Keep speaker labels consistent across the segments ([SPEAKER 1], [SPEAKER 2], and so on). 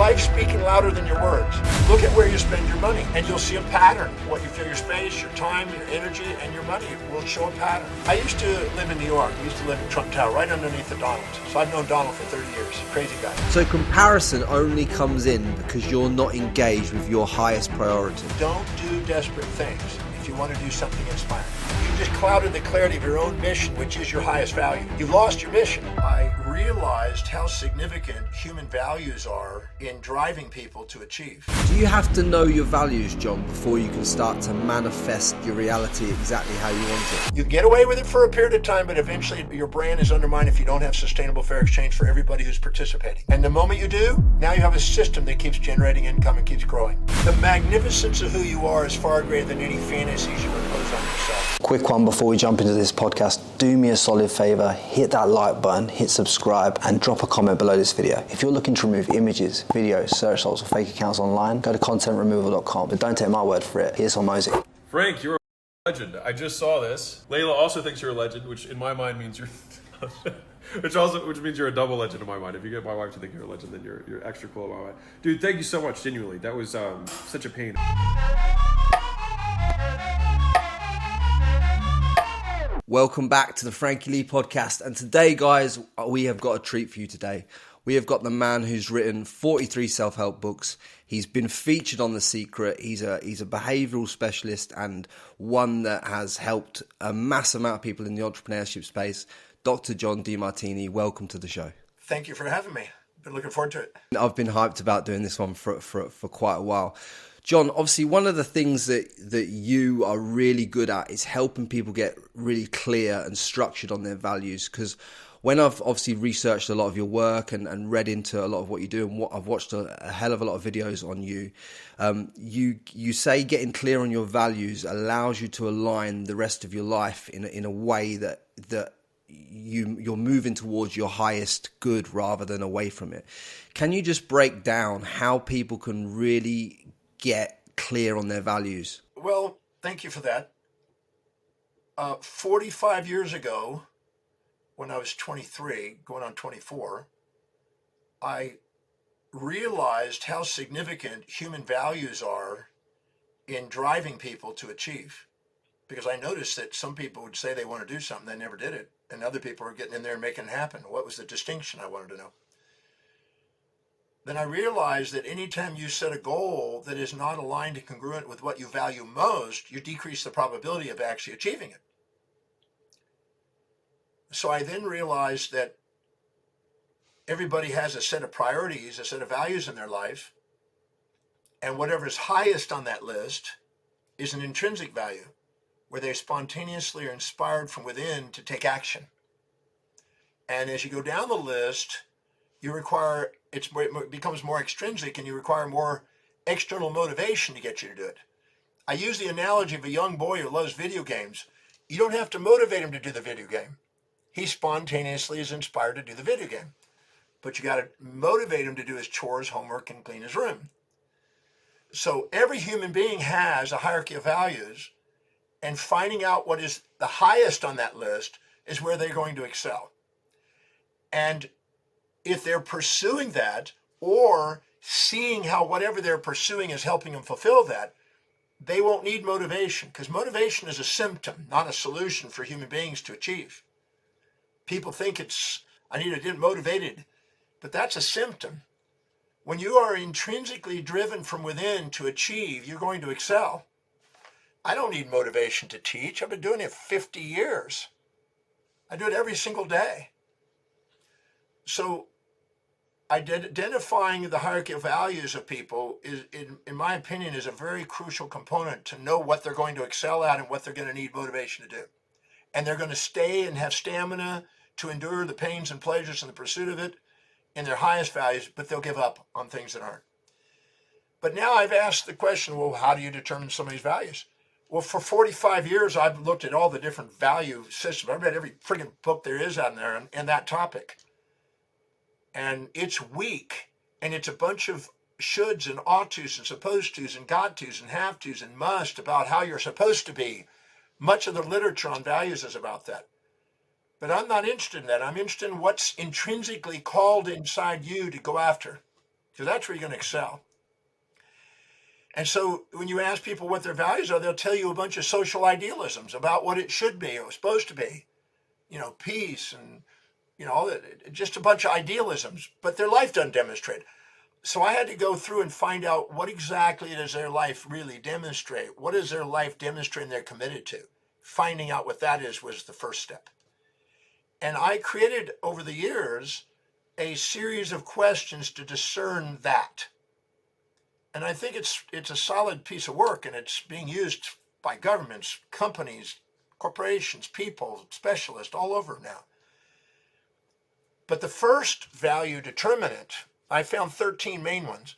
[SPEAKER 1] Life's speaking louder than your words. Look at where you spend your money and you'll see a pattern. What you fill your space, your time, your energy, and your money will show a pattern. I used to live in New York. I used to live in Trump Tower, right underneath the Donald. So I've known Donald for 30 years. Crazy guy.
[SPEAKER 2] So comparison only comes in because you're not engaged with your highest priority.
[SPEAKER 1] Don't do desperate things if you want to do something inspiring. You just clouded the clarity of your own mission, which is your highest value. You've lost your mission. I realized how significant human values are in driving people to achieve.
[SPEAKER 2] Do you have to know your values, John, before you can start to manifest your reality exactly how you want it?
[SPEAKER 1] You can get away with it for a period of time, but eventually your brand is undermined if you don't have sustainable fair exchange for everybody who's participating. And the moment you do, now you have a system that keeps generating income and keeps growing. The magnificence of who you are is far greater than any fantasies you impose on yourself.
[SPEAKER 3] Quick one before we jump into this podcast. Do me a solid favor, hit that like button, hit subscribe, and drop a comment below this video. If you're looking to remove images, videos, search results, or fake accounts online, go to contentremoval.com. But don't take my word for it. Here's Mosey.
[SPEAKER 4] Frank, you're a legend. I just saw this. Layla also thinks you're a legend, which in my mind means you're which means you're a double legend in my mind. If you get my wife to think you're a legend, then you're extra cool in my mind. Dude, thank you so much, genuinely. That was such a pain.
[SPEAKER 2] Welcome back to the Frankie Lee podcast. And today, guys, we have got a treat for you today. We have got the man who's written 43 self-help books. He's been featured on The Secret. He's a behavioural specialist and one that has helped a massive amount of people in the entrepreneurship space. Dr. John Demartini, welcome to the show.
[SPEAKER 1] Thank you for having me. Been looking forward to it.
[SPEAKER 2] I've been hyped about doing this one for quite a while. John, obviously one of the things that you are really good at is helping people get really clear and structured on their values. Because when I've obviously researched a lot of your work and read into a lot of what you do, and I've watched a hell of a lot of videos on you, you say getting clear on your values allows you to align the rest of your life in a way that you're moving towards your highest good rather than away from it. Can you just break down how people can really get clear on their values?
[SPEAKER 1] Well, thank you for that. 45 years ago, when I was 23, going on 24, I realized how significant human values are in driving people to achieve. Because I noticed that some people would say they want to do something, they never did it. And other people are getting in there and making it happen. What was the distinction? I wanted to know. Then I realized that anytime you set a goal that is not aligned and congruent with what you value most, you decrease the probability of actually achieving it. So I then realized that everybody has a set of priorities, a set of values in their life, and whatever is highest on that list is an intrinsic value, where they spontaneously are inspired from within to take action. And as you go down the list, it becomes more extrinsic and you require more external motivation to get you to do it. I use the analogy of a young boy who loves video games. You don't have to motivate him to do the video game. He spontaneously is inspired to do the video game. But you got to motivate him to do his chores, homework, and clean his room. So every human being has a hierarchy of values, and finding out what is the highest on that list is where they're going to excel. And if they're pursuing that or seeing how whatever they're pursuing is helping them fulfill that, they won't need motivation, because motivation is a symptom, not a solution for human beings to achieve. People think I need to get motivated, but that's a symptom. When you are intrinsically driven from within to achieve, you're going to excel. I don't need motivation to teach. I've been doing it 50 years. I do it every single day. So identifying the hierarchy of values of people is, in my opinion, is a very crucial component to know what they're going to excel at and what they're going to need motivation to do. And they're going to stay and have stamina to endure the pains and pleasures in the pursuit of it in their highest values, but they'll give up on things that aren't. But now I've asked the question, well, how do you determine somebody's values? Well, for 45 years, I've looked at all the different value systems. I've read every friggin' book there is out there on that topic. And it's weak, and it's a bunch of shoulds and ought tos and supposed tos and got tos and have tos and must about how you're supposed to be. Much of the literature on values is about that. But I'm not interested in that. I'm interested in what's intrinsically called inside you to go after. because that's where you're going to excel. And so when you ask people what their values are, they'll tell you a bunch of social idealisms about what it should be or supposed to be, peace and, just a bunch of idealisms, but their life doesn't demonstrate. So I had to go through and find out what exactly does their life really demonstrate? What is their life demonstrating they're committed to? Finding out what that is was the first step. And I created over the years a series of questions to discern that. And I think it's a solid piece of work, and it's being used by governments, companies, corporations, people, specialists all over now. But the first value determinant, I found 13 main ones.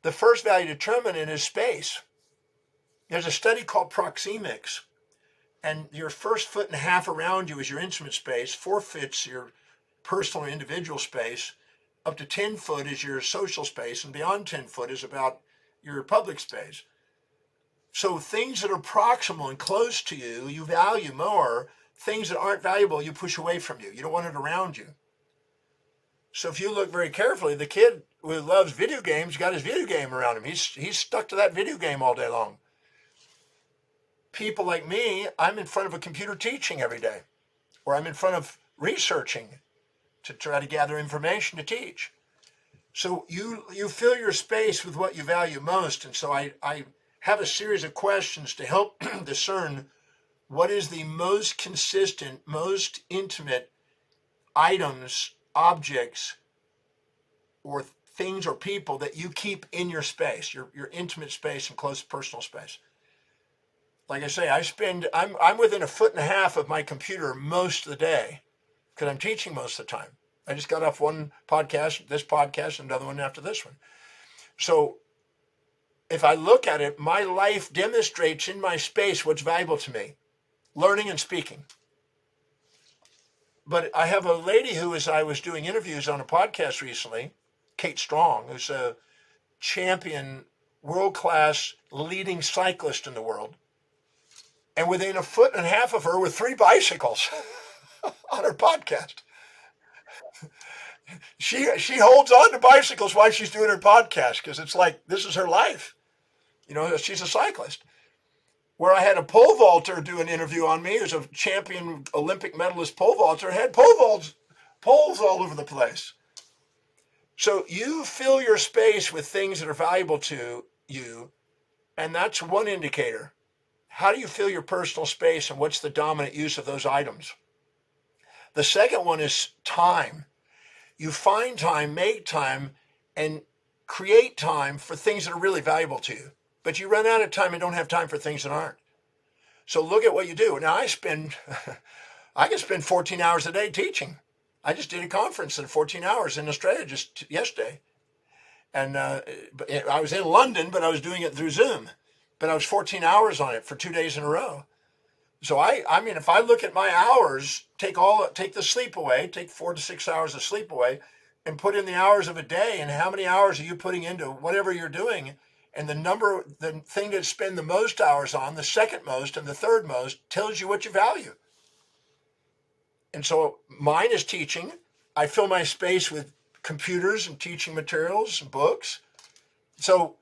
[SPEAKER 1] The first value determinant is space. There's a study called proxemics, and your first foot and a half around you is your intimate space, 4 feet's your personal or individual space, up to 10 foot is your social space, and beyond 10 foot is about your public space. So things that are proximal and close to you, you value more. Things that aren't valuable, you push away from you. You don't want it around you. So if you look very carefully, the kid who loves video games got his video game around him. He's stuck to that video game all day long. People like me, I'm in front of a computer teaching every day, or I'm in front of researching to try to gather information to teach. So you fill your space with what you value most. And so I have a series of questions to help discern what is the most consistent, most intimate items, objects, or things or people that you keep in your space, your intimate space and close personal space. Like I say, I'm within a foot and a half of my computer most of the day because I'm teaching most of the time. I just got off one podcast, this podcast, and another one after this one. So if I look at it, my life demonstrates in my space what's valuable to me, learning and speaking. But I have a lady I was doing interviews on a podcast recently, Kate Strong, who's a champion, world-class leading cyclist in the world. And within a foot and a half of her were 3 bicycles on her podcast. She holds on to bicycles while she's doing her podcast because it's like, this is her life. She's a cyclist. Where I had a pole vaulter do an interview on me, who's a champion Olympic medalist pole vaulter, had poles all over the place. So you fill your space with things that are valuable to you, and that's one indicator. How do you fill your personal space, and what's the dominant use of those items? The second one is time. You find time, make time, and create time for things that are really valuable to you. But you run out of time and don't have time for things that aren't. So look at what you do. Now I can spend 14 hours a day teaching. I just did a conference in 14 hours in Australia just yesterday. And I was in London, but I was doing it through Zoom. But I was 14 hours on it for 2 days in a row. So I mean, if I look at my hours, take the sleep away, take 4 to 6 hours of sleep away, and put in the hours of a day, and how many hours are you putting into whatever you're doing, and the thing to spend the most hours on, the second most and the third most, tells you what you value. And so mine is teaching. I fill my space with computers and teaching materials and books. So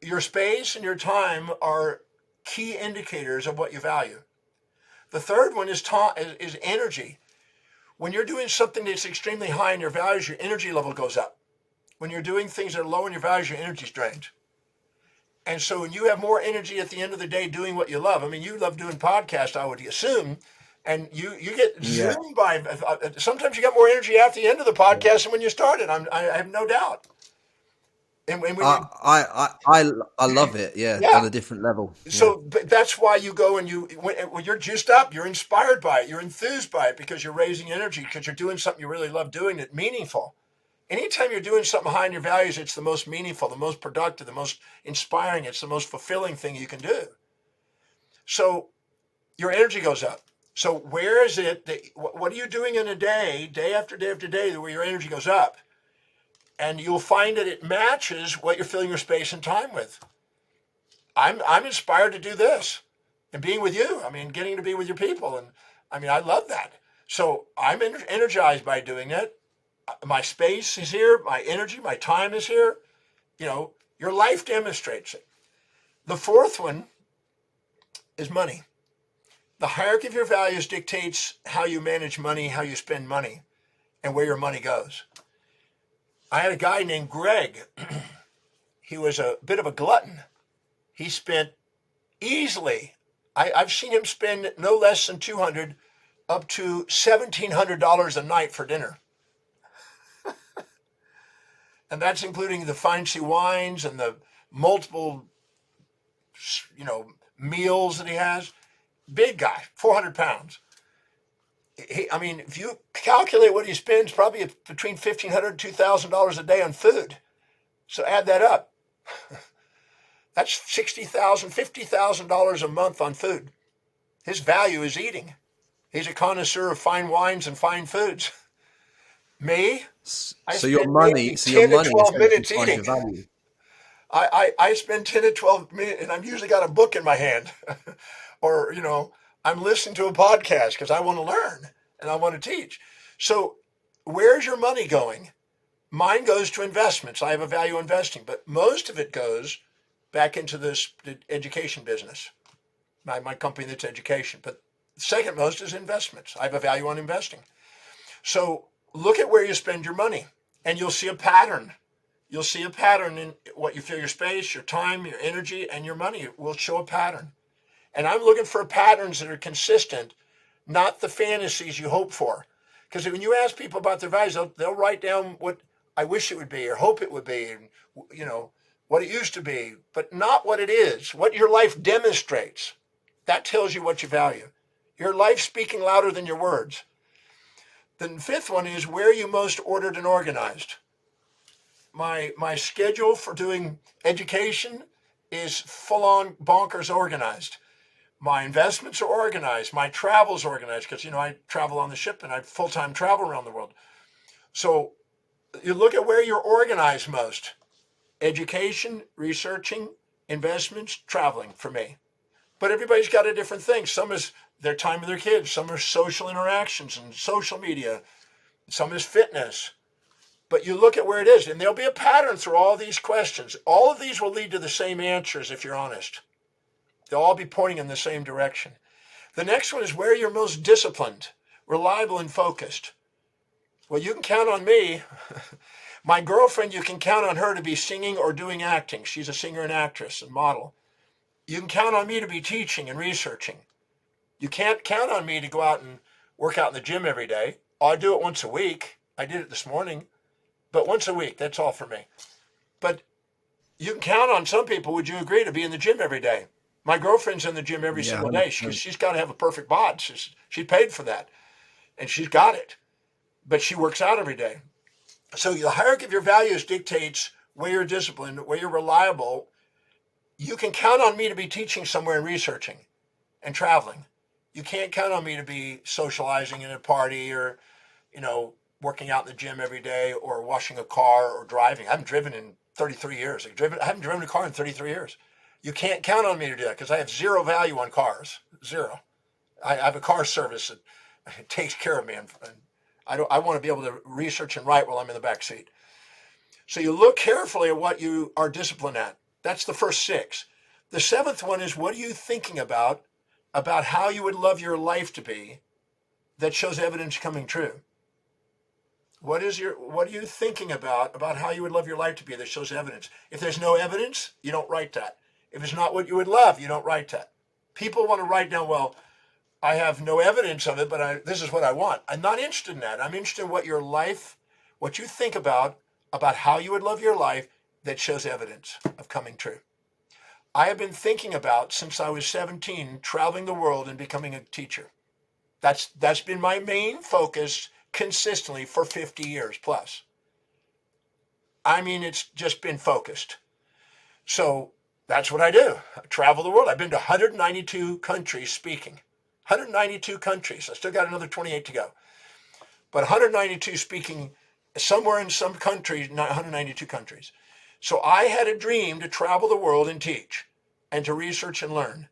[SPEAKER 1] your space and your time are key indicators of what you value. The third one is energy. When you're doing something that's extremely high in your values, your energy level goes up. When you're doing things that are low in your values, your energy's drained. And so when you have more energy at the end of the day doing what you love, I mean, you love doing podcasts, I would assume, and you get zoomed by, sometimes you get more energy at the end of the podcast than when you started. I have no doubt. And when
[SPEAKER 2] I love it, yeah, on a different level.
[SPEAKER 1] So that's why you go and when you're juiced up, you're inspired by it, you're enthused by it because you're raising energy, because you're doing something you really love doing that's meaningful. Anytime you're doing something high in your values, it's the most meaningful, the most productive, the most inspiring, it's the most fulfilling thing you can do. So your energy goes up. So where is it what are you doing in a day after day after day, where your energy goes up? And you'll find that it matches what you're filling your space and time with. I'm inspired to do this and being with you. I mean, getting to be with your people. And I mean, I love that. So I'm energized by doing it. My space is here, my energy, my time is here. You know, your life demonstrates it. The fourth one is money. The hierarchy of your values dictates how you manage money, how you spend money, and where your money goes. I had a guy named Greg. He was a bit of a glutton. He spent easily, I've seen him spend no less than $200 up to $1,700 a night for dinner. And that's including the fancy wines and the multiple, meals that he has. Big guy, 400 pounds. I mean, if you calculate what he spends, probably between $1,500 and $2,000 a day on food. So add that up. That's $60,000, $50,000 a month on food. His value is eating. He's a connoisseur of fine wines and fine foods. Me,
[SPEAKER 2] So your money
[SPEAKER 1] maybe 10 to 12
[SPEAKER 2] essentially
[SPEAKER 1] minutes
[SPEAKER 2] finds
[SPEAKER 1] eating.
[SPEAKER 2] your value.
[SPEAKER 1] I spend 10 to 12 minutes, and I've usually got a book in my hand. Or, I'm listening to a podcast because I want to learn and I want to teach. So where's your money going? Mine goes to investments. I have a value investing, but most of it goes back into the education business, my company that's education. But second most is investments. I have a value on investing. So look at where you spend your money and you'll see a pattern. You'll see a pattern in what you fill your space, your time, your energy, and your money will show a pattern. And I'm looking for patterns that are consistent, not the fantasies you hope for. Because when you ask people about their values, they'll write down what I wish it would be or hope it would be, and what it used to be, but not what it is, what your life demonstrates. That tells you what you value. Your life speaking louder than your words. The fifth one is where are you most ordered and organized? My schedule for doing education is full on bonkers organized. My investments are organized. My travel's organized because, I travel on the ship and I full-time travel around the world. So you look at where you're organized most. Education, researching, investments, traveling for me. But everybody's got a different thing. Some is their time with their kids. Some are social interactions and social media. Some is fitness. But you look at where it is, and there'll be a pattern through all these questions. All of these will lead to the same answers if you're honest. They'll all be pointing in the same direction. The next one is where you're most disciplined, reliable, and focused. Well, you can count on me. My girlfriend, you can count on her to be singing or doing acting. She's a singer and actress and model. You can count on me to be teaching and researching. You can't count on me to go out and work out in the gym every day. I do it once a week. I did it this morning. But once a week, that's all for me. But you can count on some people, would you agree, to be in the gym every day? My girlfriend's in the gym every single day. She's got to have a perfect bod. She paid for that. And she's got it. But she works out every day. So the hierarchy of your values dictates where you're disciplined, where you're reliable. You can count on me to be teaching somewhere and researching and traveling. You can't count on me to be socializing in a party or, working out in the gym every day or washing a car or driving. I haven't driven in 33 years. I haven't driven a car in 33 years. You can't count on me to do that because I have zero value on cars. Zero. I have a car service that takes care of me. And I want to be able to research and write while I'm in the back seat. So you look carefully at what you are disciplined at. That's the first six. The seventh one is what are you thinking about how you would love your life to be that shows evidence coming true? What are you thinking about how you would love your life to be that shows evidence? If there's no evidence, you don't write that. If it's not what you would love, you don't write that. People want to write down, well, I have no evidence of it, but this is what I want. I'm not interested in that. I'm interested in what you think about how you would love your life that shows evidence of coming true. I have been thinking about, since I was 17, traveling the world and becoming a teacher. That's been my main focus consistently for 50 years plus. I mean, it's just been focused. So that's what I do. I travel the world. I've been to 192 countries speaking. 192 countries. I still got another 28 to go. But 192 speaking somewhere in some country, not 192 countries. So I had a dream to travel the world and teach and to research and learn.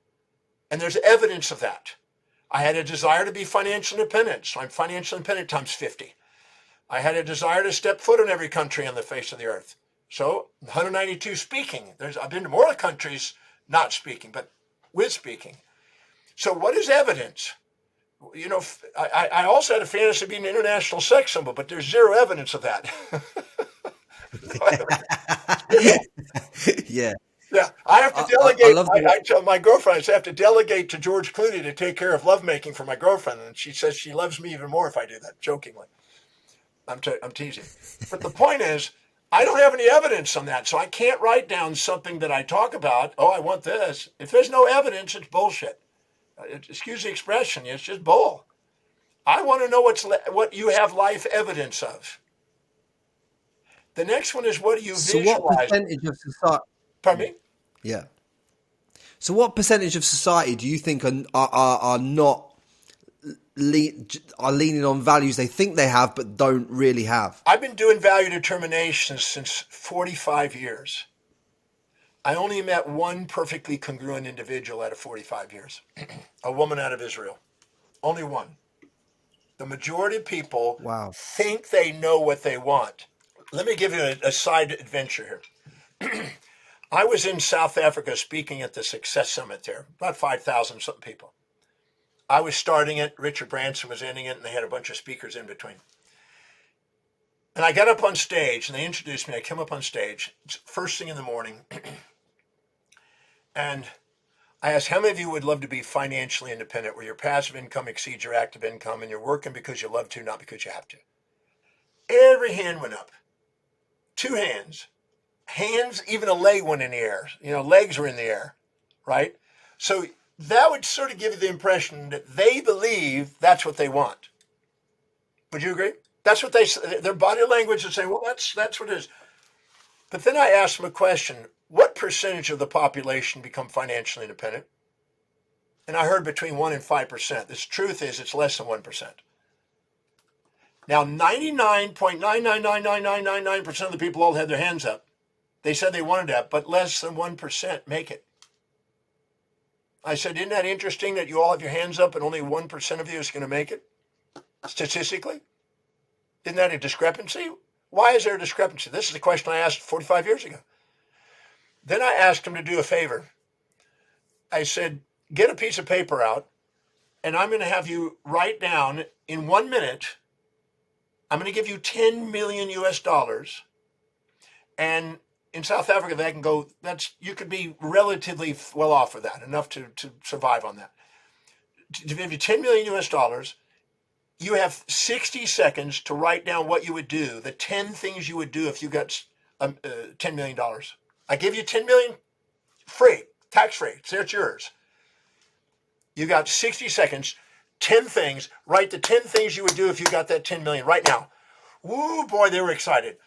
[SPEAKER 1] And there's evidence of that. I had a desire to be financially independent. So I'm financially independent times 50. I had a desire to step foot in every country on the face of the earth. So 192 speaking. I've been to more countries not speaking, but with speaking. So what is evidence? You know, I also had a fantasy of being an international sex symbol, but there's zero evidence of that.
[SPEAKER 2] Yeah.
[SPEAKER 1] Yeah, I have to
[SPEAKER 2] I
[SPEAKER 1] delegate.
[SPEAKER 2] love
[SPEAKER 1] I tell my girlfriend, I say I have to delegate to George Clooney to take care of lovemaking for my girlfriend, and she says she loves me even more if I do that. Jokingly, I'm teasing, but the point is, I don't have any evidence on that, so I can't write down something that I talk about. Oh, I want this. If there's no evidence, it's bullshit. Excuse the expression. It's just bull. I want to know what you have life evidence of. The next one is what do you
[SPEAKER 2] So what
[SPEAKER 1] visualize?
[SPEAKER 2] percentage of society?
[SPEAKER 1] Pardon me?
[SPEAKER 2] Yeah. So what percentage of society do you think are not leaning on values they think they have but don't really have?
[SPEAKER 1] I've been doing value determination since 45 years. I only met one perfectly congruent individual out of 45 years, a woman out of Israel. Only one. The majority of people
[SPEAKER 2] Wow.
[SPEAKER 1] think they know what they want. Let me give you a side adventure here. I was in South Africa speaking at the Success Summit there, about 5,000 something people. I was starting it, Richard Branson was ending it, and they had a bunch of speakers in between. And I got up on stage, and they introduced me. I came up on stage, it's first thing in the morning, and I asked, how many of you would love to be financially independent, where your passive income exceeds your active income, and you're working because you love to, not because you have to? Every hand went up. Two hands. Hands, even a leg went in the air. You know, legs were in the air, right? So that would sort of give you the impression that they believe that's what they want. Would you agree? That's what their body language is saying, well, that's what it is. But then I asked them a question, what percentage of the population become financially independent? And I heard between 1% and 5%. The truth is it's less than 1%. Now, 99.9999999% of the people all had their hands up. They said they wanted that, but less than 1% make it. I said, isn't that interesting that you all have your hands up and only 1% of you is going to make it? Statistically? Isn't that a discrepancy? Why is there a discrepancy? This is the question I asked 45 years ago. Then I asked them to do a favor. I said, get a piece of paper out, and I'm going to have you write down in 1 minute, I'm going to give you 10 million US dollars. And in South Africa, they can go, you could be relatively well off with that, enough to survive on that. To give you 10 million US dollars, you have 60 seconds to write down what you would do, the 10 things you would do if you got $10 million. I give you 10 million free, tax free, so it's yours. You got 60 seconds, 10 things, write the 10 things you would do if you got that 10 million right now. Woo, boy, they were excited.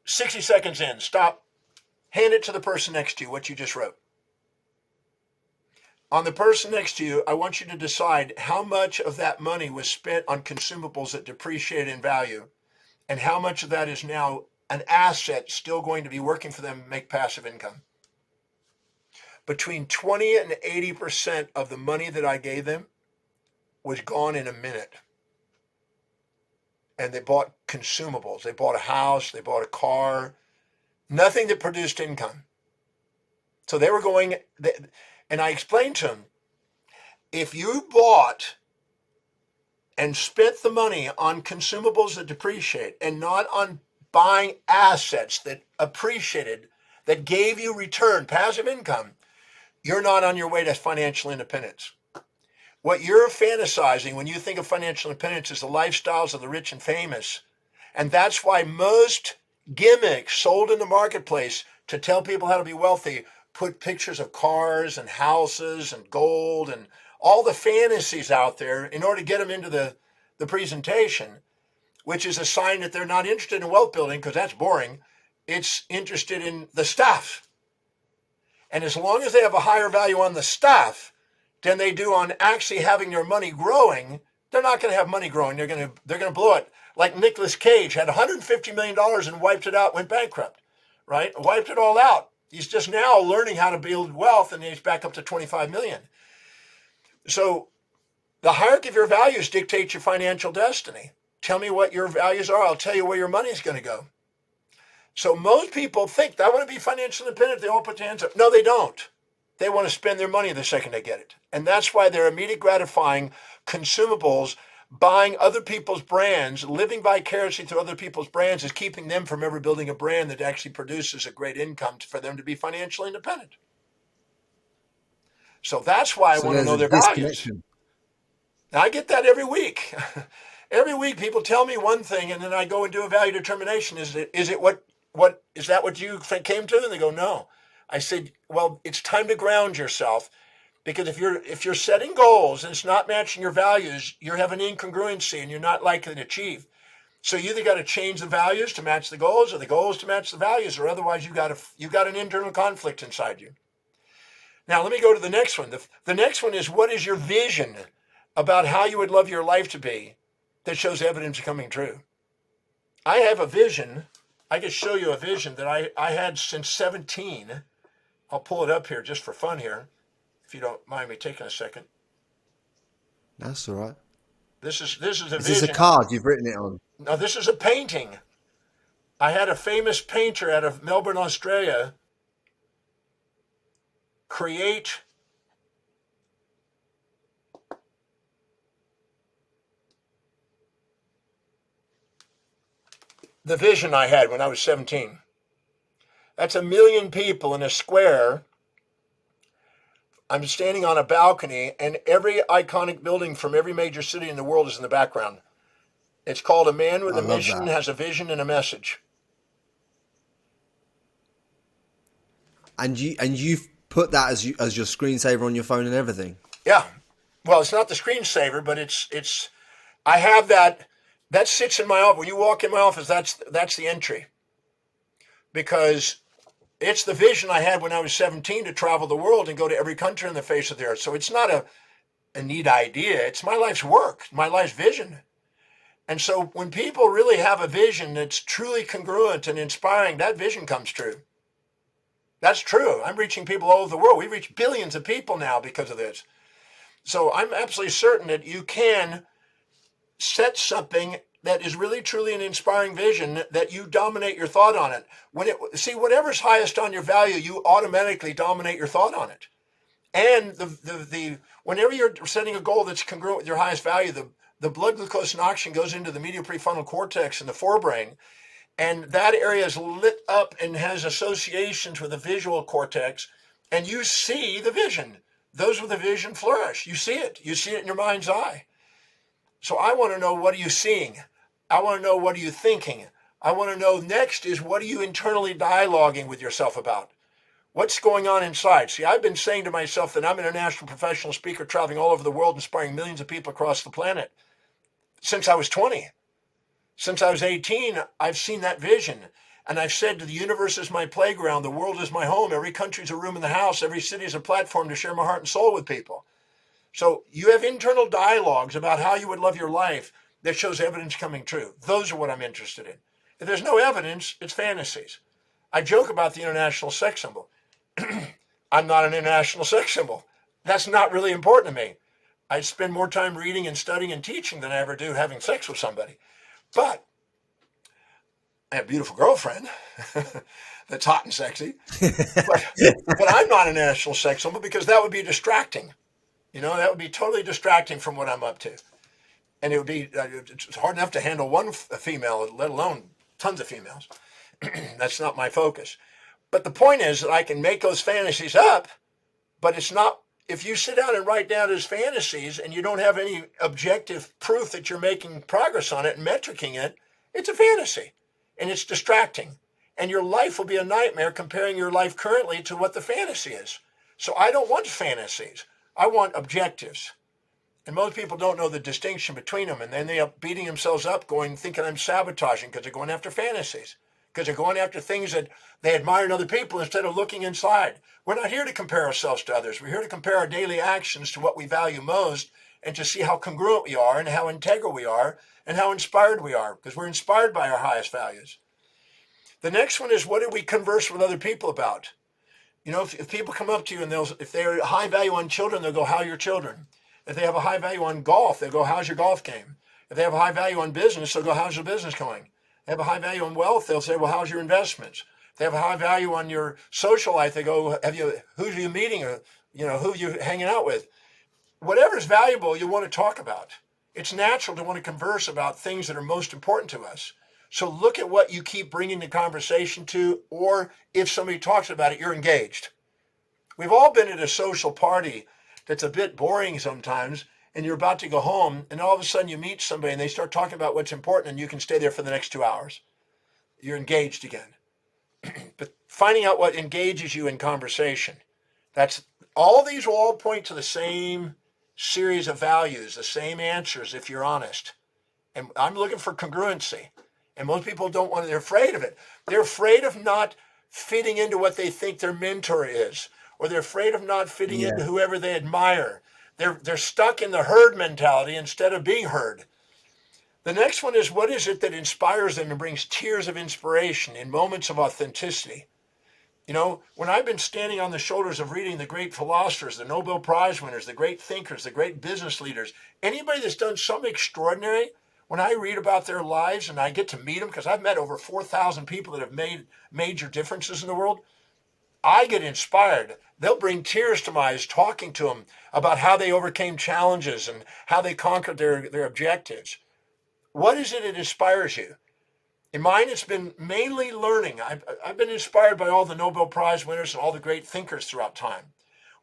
[SPEAKER 1] 60 seconds in, stop, hand it to the person next to you, what you just wrote. On the person next to you, I want you to decide how much of that money was spent on consumables that depreciate in value, and how much of that is now an asset still going to be working for them to make passive income. Between 20 and 80% of the money that I gave them was gone in a minute. And they bought consumables. They bought a house, they bought a car, nothing that produced income. So they were going, and I explained to them, if you bought and spent the money on consumables that depreciate and not on buying assets that appreciated, that gave you return, passive income, you're not on your way to financial independence. What you're fantasizing when you think of financial independence is the lifestyles of the rich and famous. And that's why most gimmicks sold in the marketplace to tell people how to be wealthy put pictures of cars and houses and gold and all the fantasies out there in order to get them into the presentation, which is a sign that they're not interested in wealth building because that's boring. It's interested in the stuff. And as long as they have a higher value on the stuff than they do on actually having their money growing, they're not going to have money growing. They're going to blow it. Like Nicolas Cage had $150 million and wiped it out, went bankrupt, right? Wiped it all out. He's just now learning how to build wealth, and he's back up to 25 million. So the hierarchy of your values dictates your financial destiny. Tell me what your values are. I'll tell you where your money's going to go. So most people think, I want to be financially independent. They all put their hands up. No, they don't. They want to spend their money the second they get it. And that's why they're immediate gratifying consumables, buying other people's brands, living vicariously through other people's brands is keeping them from ever building a brand that actually produces a great income for them to be financially independent. So that's why I want to know their values. Now, I get that every week. Every week people tell me one thing and then I go and do a value determination. Is that what you came to? And they go, no. I said, well, it's time to ground yourself, because if you're setting goals and it's not matching your values, you have an incongruency and you're not likely to achieve. So you either got to change the values to match the goals, or the goals to match the values, or otherwise you got an internal conflict inside you. Now let me go to the next one. The next one is, what is your vision about how you would love your life to be that shows evidence of coming true? I have a vision. I can show you a vision that I had since 17. I'll pull it up here just for fun here, if you don't mind me taking a second.
[SPEAKER 2] That's all right.
[SPEAKER 1] This is a vision.
[SPEAKER 2] Is this a card you've written it on?
[SPEAKER 1] No, this is a painting. I had a famous painter out of Melbourne, Australia, create the vision I had when I was 17. That's 1 million people in a square. I'm standing on a balcony, and every iconic building from every major city in the world is in the background. It's called A Man with a Mission, Has a Vision and a Message.
[SPEAKER 2] And you've put that as your screensaver on your phone and everything?
[SPEAKER 1] Yeah. Well, it's not the screensaver, but it's I have that sits in my office. When you walk in my office, that's the entry. Because it's the vision I had when I was 17 to travel the world and go to every country on the face of the earth. So it's not a neat idea. It's my life's work, my life's vision. And so when people really have a vision that's truly congruent and inspiring, that vision comes true. That's true. I'm reaching people all over the world. We reach billions of people now because of this. So I'm absolutely certain that you can set something that is really truly an inspiring vision, that you dominate your thought on it. Whatever's highest on your value, you automatically dominate your thought on it. And whenever you're setting a goal that's congruent with your highest value, the blood glucose and oxygen goes into the medial prefrontal cortex and the forebrain, and that area is lit up and has associations with the visual cortex, and you see the vision. Those with the vision flourish. You see it. You see it in your mind's eye. So I want to know, what are you seeing? I want to know, what are you thinking? I want to know next is, what are you internally dialoguing with yourself about? What's going on inside? See, I've been saying to myself that I'm an international professional speaker traveling all over the world, inspiring millions of people across the planet since I was 20. Since I was 18, I've seen that vision. And I've said, the universe is my playground. The world is my home. Every country is a room in the house. Every city is a platform to share my heart and soul with people. So you have internal dialogues about how you would love your life that shows evidence coming true. Those are what I'm interested in. If there's no evidence, it's fantasies. I joke about the international sex symbol. I'm not an international sex symbol. That's not really important to me. I spend more time reading and studying and teaching than I ever do having sex with somebody. But I have a beautiful girlfriend that's hot and sexy. But I'm not a national sex symbol, because that would be distracting. That would be totally distracting from what I'm up to. And it would be, it's hard enough to handle one female, let alone tons of females. That's not my focus. But the point is that I can make those fantasies up, but it's not, if you sit down and write down as fantasies and you don't have any objective proof that you're making progress on it and metricing it, it's a fantasy and it's distracting. And your life will be a nightmare comparing your life currently to what the fantasy is. So I don't want fantasies. I want objectives. And most people don't know the distinction between them. And then they are beating themselves up, thinking I'm sabotaging, because they're going after fantasies, because they're going after things that they admire in other people instead of looking inside. We're not here to compare ourselves to others. We're here to compare our daily actions to what we value most, and to see how congruent we are and how integral we are and how inspired we are, because we're inspired by our highest values. The next one is, what do we converse with other people about? If people come up to you and if they're high value on children, they'll go, how are your children? If they have a high value on golf, they'll go, how's your golf game? If they have a high value on business, they'll go, how's your business going? If they have a high value on wealth, they'll say, well, how's your investments? If they have a high value on your social life, they go, who are you meeting? Or, who are you hanging out with? Whatever is valuable, you want to talk about. It's natural to want to converse about things that are most important to us. So look at what you keep bringing the conversation to, or if somebody talks about it, you're engaged. We've all been at a social party that's a bit boring sometimes, and you're about to go home, and all of a sudden you meet somebody and they start talking about what's important, and you can stay there for the next 2 hours. You're engaged again. But finding out what engages you in conversation, all these will all point to the same series of values, the same answers if you're honest. And I'm looking for congruency. And most people don't want it. They're afraid of it. They're afraid of not fitting into what they think their mentor is, or they're afraid of not fitting into whoever they admire. They're stuck in the herd mentality instead of being heard. The next one is, what is it that inspires them and brings tears of inspiration in moments of authenticity? When I've been standing on the shoulders of reading the great philosophers, the Nobel Prize winners, the great thinkers, the great business leaders, anybody that's done something extraordinary, when I read about their lives and I get to meet them, because I've met over 4,000 people that have made major differences in the world, I get inspired. They'll bring tears to my eyes talking to them about how they overcame challenges and how they conquered their objectives. What is it that inspires you? In mine, it's been mainly learning. I've been inspired by all the Nobel Prize winners and all the great thinkers throughout time,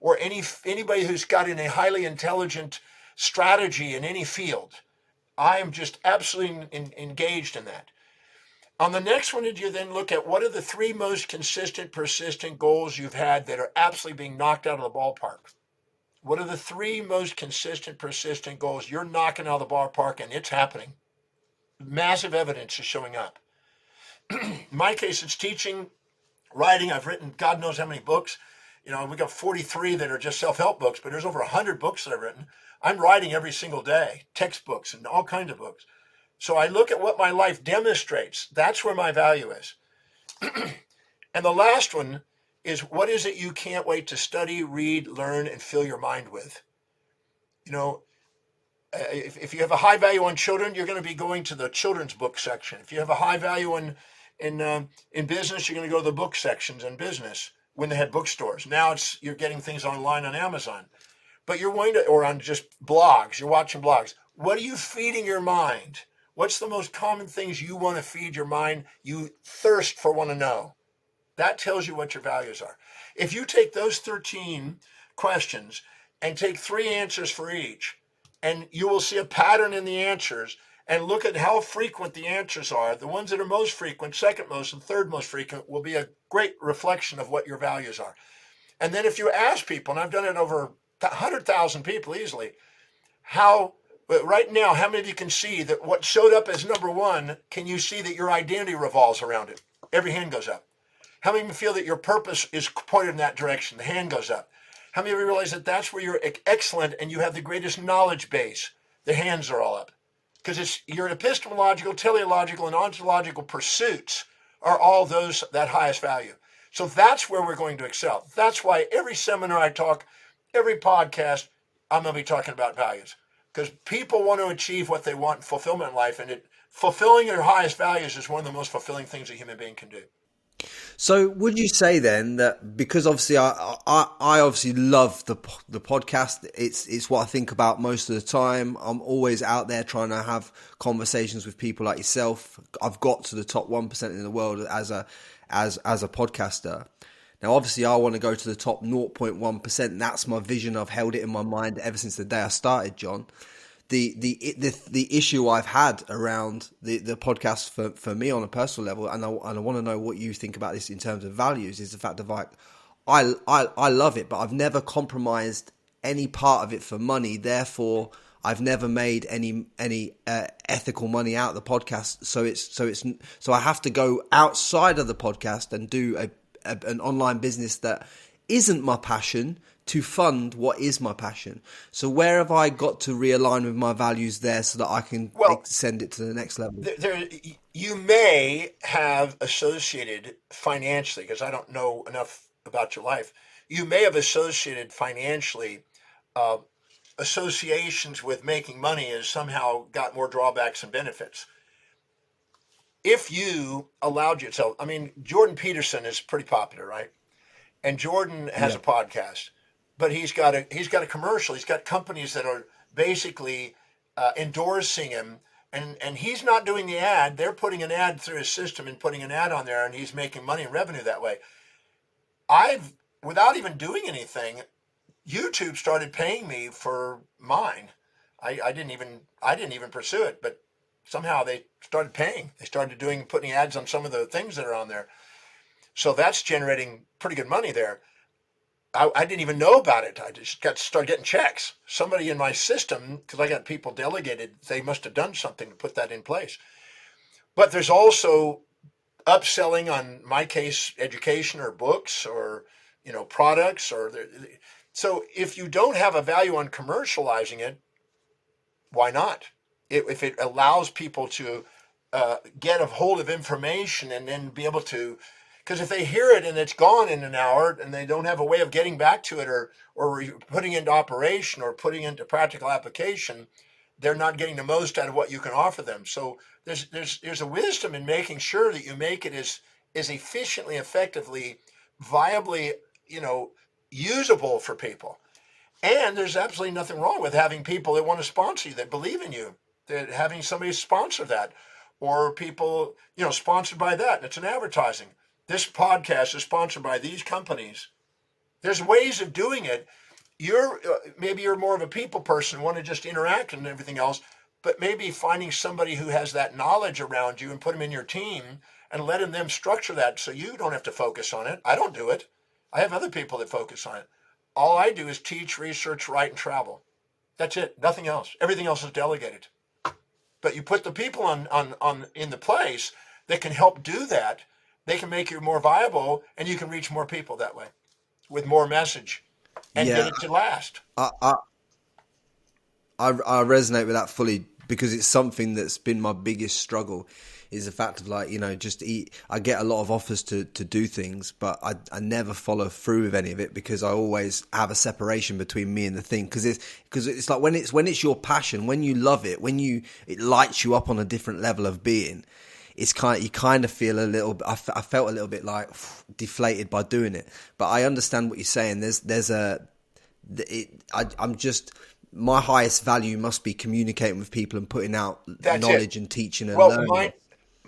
[SPEAKER 1] or anybody who's got in a highly intelligent strategy in any field. I am just absolutely engaged in that. On the next one, did you then look at what are the 3 most consistent, persistent goals you've had that are absolutely being knocked out of the ballpark? What are the 3 most consistent, persistent goals you're knocking out of the ballpark, and it's happening? Massive evidence is showing up. In my case, it's teaching, writing. I've written God knows how many books. We got 43 that are just self-help books, but there's over 100 books that I've written. I'm writing every single day, textbooks and all kinds of books. So I look at what my life demonstrates. That's where my value is. And the last one is, what is it you can't wait to study, read, learn, and fill your mind with? If you have a high value on children, you're going to be going to the children's book section. If you have a high value in business, you're going to go to the book sections in business when they had bookstores. Now you're getting things online on Amazon, but you're going to, or on just blogs. You're watching blogs. What are you feeding your mind? What's the most common things you want to feed your mind? You thirst for, want to know. That tells you what your values are. If you take those 13 questions and take 3 answers for each, and you will see a pattern in the answers, and look at how frequent the answers are. The ones that are most frequent, second most, and third most frequent will be a great reflection of what your values are. And then if you ask people, and I've done it over 100,000 people easily, right now, how many of you can see that what showed up as number 1, can you see that your identity revolves around it? Every hand goes up. How many of you feel that your purpose is pointed in that direction? The hand goes up. How many of you realize that that's where you're excellent and you have the greatest knowledge base? The hands are all up. Because it's your epistemological, teleological, and ontological pursuits are all that highest value. So that's where we're going to excel. That's why every seminar I talk, every podcast, I'm going to be talking about values. Because people want to achieve what they want, fulfillment in life, and fulfilling your highest values is one of the most fulfilling things a human being can do.
[SPEAKER 2] So would you say then that, because obviously I obviously love the podcast, it's what I think about most of the time. I'm always out there trying to have conversations with people like yourself. I've got to the top 1% in the world as a podcaster. Now, obviously, I want to go to the top 0.1%. That's my vision. I've held it in my mind ever since the day I started, John. The issue I've had around the podcast for me on a personal level, and I want to know what you think about this in terms of values, is the fact of I love it, but I've never compromised any part of it for money. Therefore, I've never made any ethical money out of the podcast. So I have to go outside of the podcast and do an online business that isn't my passion to fund what is my passion. So where have I got to realign with my values there so that I can send it to the next level?
[SPEAKER 1] You may have associated financially, because I don't know enough about your life, you may have associated financially associations with making money has somehow got more drawbacks than benefits. If you allowed yourself, I mean, Jordan Peterson is pretty popular, right? And Jordan has
[SPEAKER 2] Yeah.
[SPEAKER 1] a podcast, but he's got a commercial. He's got companies that are basically endorsing him, and he's not doing the ad. They're putting an ad through his system and putting an ad on there, and he's making money and revenue that way. I've Without even doing anything, YouTube started paying me for mine. I didn't even pursue it, but somehow they started paying. They started putting ads on some of the things that are on there. So that's generating pretty good money there. I didn't even know about it. I just started getting checks. Somebody in my system, because I got people delegated, they must have done something to put that in place. But there's also upselling on my case, education or books or products so if you don't have a value on commercializing it, why not? If it allows people to get a hold of information and then be able to, because if they hear it and it's gone in an hour and they don't have a way of getting back to it or putting into operation or putting into practical application, they're not getting the most out of what you can offer them. So there's a wisdom in making sure that you make it as efficiently, effectively, viably, usable for people. And there's absolutely nothing wrong with having people that want to sponsor you, that believe in you, that having somebody sponsor that, or people, sponsored by that. And it's an advertising. This podcast is sponsored by these companies. There's ways of doing it. Maybe you're more of a people person, want to just interact and everything else, but maybe finding somebody who has that knowledge around you and put them in your team and letting them structure that so you don't have to focus on it. I don't do it. I have other people that focus on it. All I do is teach, research, write, and travel. That's it. Nothing else. Everything else is delegated. But you put the people on in the place that can help do that. They can make you more viable, and you can reach more people that way with more message and get
[SPEAKER 2] Yeah,
[SPEAKER 1] it to last.
[SPEAKER 2] I, I I resonate with that fully because it's something that's been my biggest struggle is the fact of just eat. I get a lot of offers to do things, but I never follow through with any of it because I always have a separation between me and the thing because it's like when it's your passion, when you love it, it lights you up on a different level of being. You kind of feel a little. I felt a little bit like deflated by doing it, but I understand what you're saying. I'm just. My highest value must be communicating with people and putting out
[SPEAKER 1] That's
[SPEAKER 2] knowledge
[SPEAKER 1] it.
[SPEAKER 2] and teaching and
[SPEAKER 1] Well,
[SPEAKER 2] learning.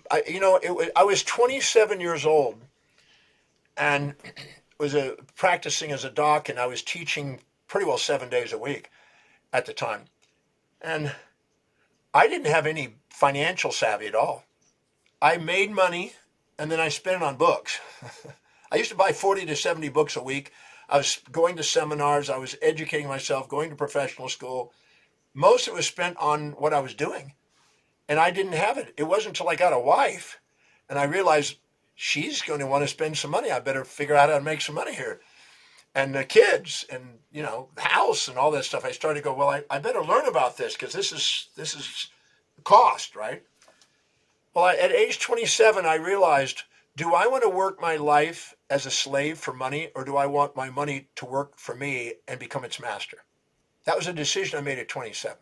[SPEAKER 1] I was 27 years old and was practicing as a doc, and I was teaching pretty well 7 days a week at the time. And I didn't have any financial savvy at all. I made money and then I spent it on books. I used to buy 40 to 70 books a week. I was going to seminars. I was educating myself, going to professional school. Most of it was spent on what I was doing. And I didn't have it. It wasn't until I got a wife and I realized she's going to want to spend some money. I better figure out how to make some money here. And the kids and, the house and all that stuff. I started to go, well, I better learn about this because this is cost, right? Well, at age 27, I realized, do I want to work my life as a slave for money, or do I want my money to work for me and become its master? That was a decision I made at 27.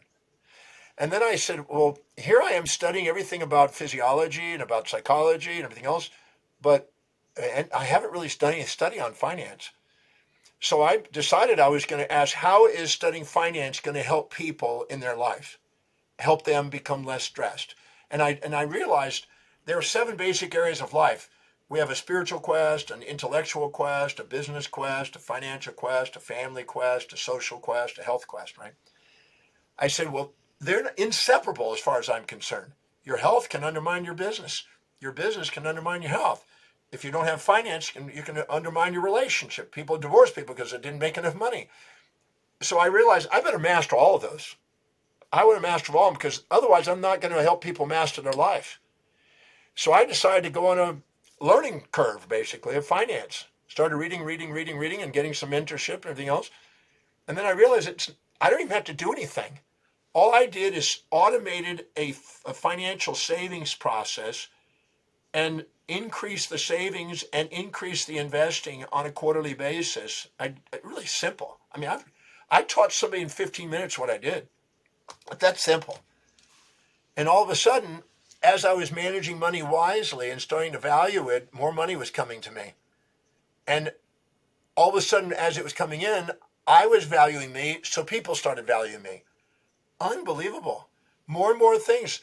[SPEAKER 1] And then I said, well, here I am studying everything about physiology and about psychology and everything else, and I haven't really done any study on finance. So I decided I was going to ask, how is studying finance going to help people in their life, help them become less stressed? And I realized there are 7 basic areas of life. We have a spiritual quest, an intellectual quest, a business quest, a financial quest, a family quest, a social quest, a health quest, right? I said, well, they're inseparable as far as I'm concerned. Your health can undermine your business. Your business can undermine your health. If you don't have finance, you can undermine your relationship. People divorce people because they didn't make enough money. So I realized I better master all of those. I want to master all of them because otherwise I'm not going to help people master their life. So I decided to go on a learning curve, basically, of finance. Started reading, and getting some mentorship and everything else. And then I realized I don't even have to do anything. All I did is automated a financial savings process and increase the savings and increase the investing on a quarterly basis. Really simple. I mean, I taught somebody in 15 minutes what I did. But that's simple. And all of a sudden, as I was managing money wisely and starting to value it, more money was coming to me. And all of a sudden, as it was coming in, I was valuing me, so people started valuing me. Unbelievable. More and more things.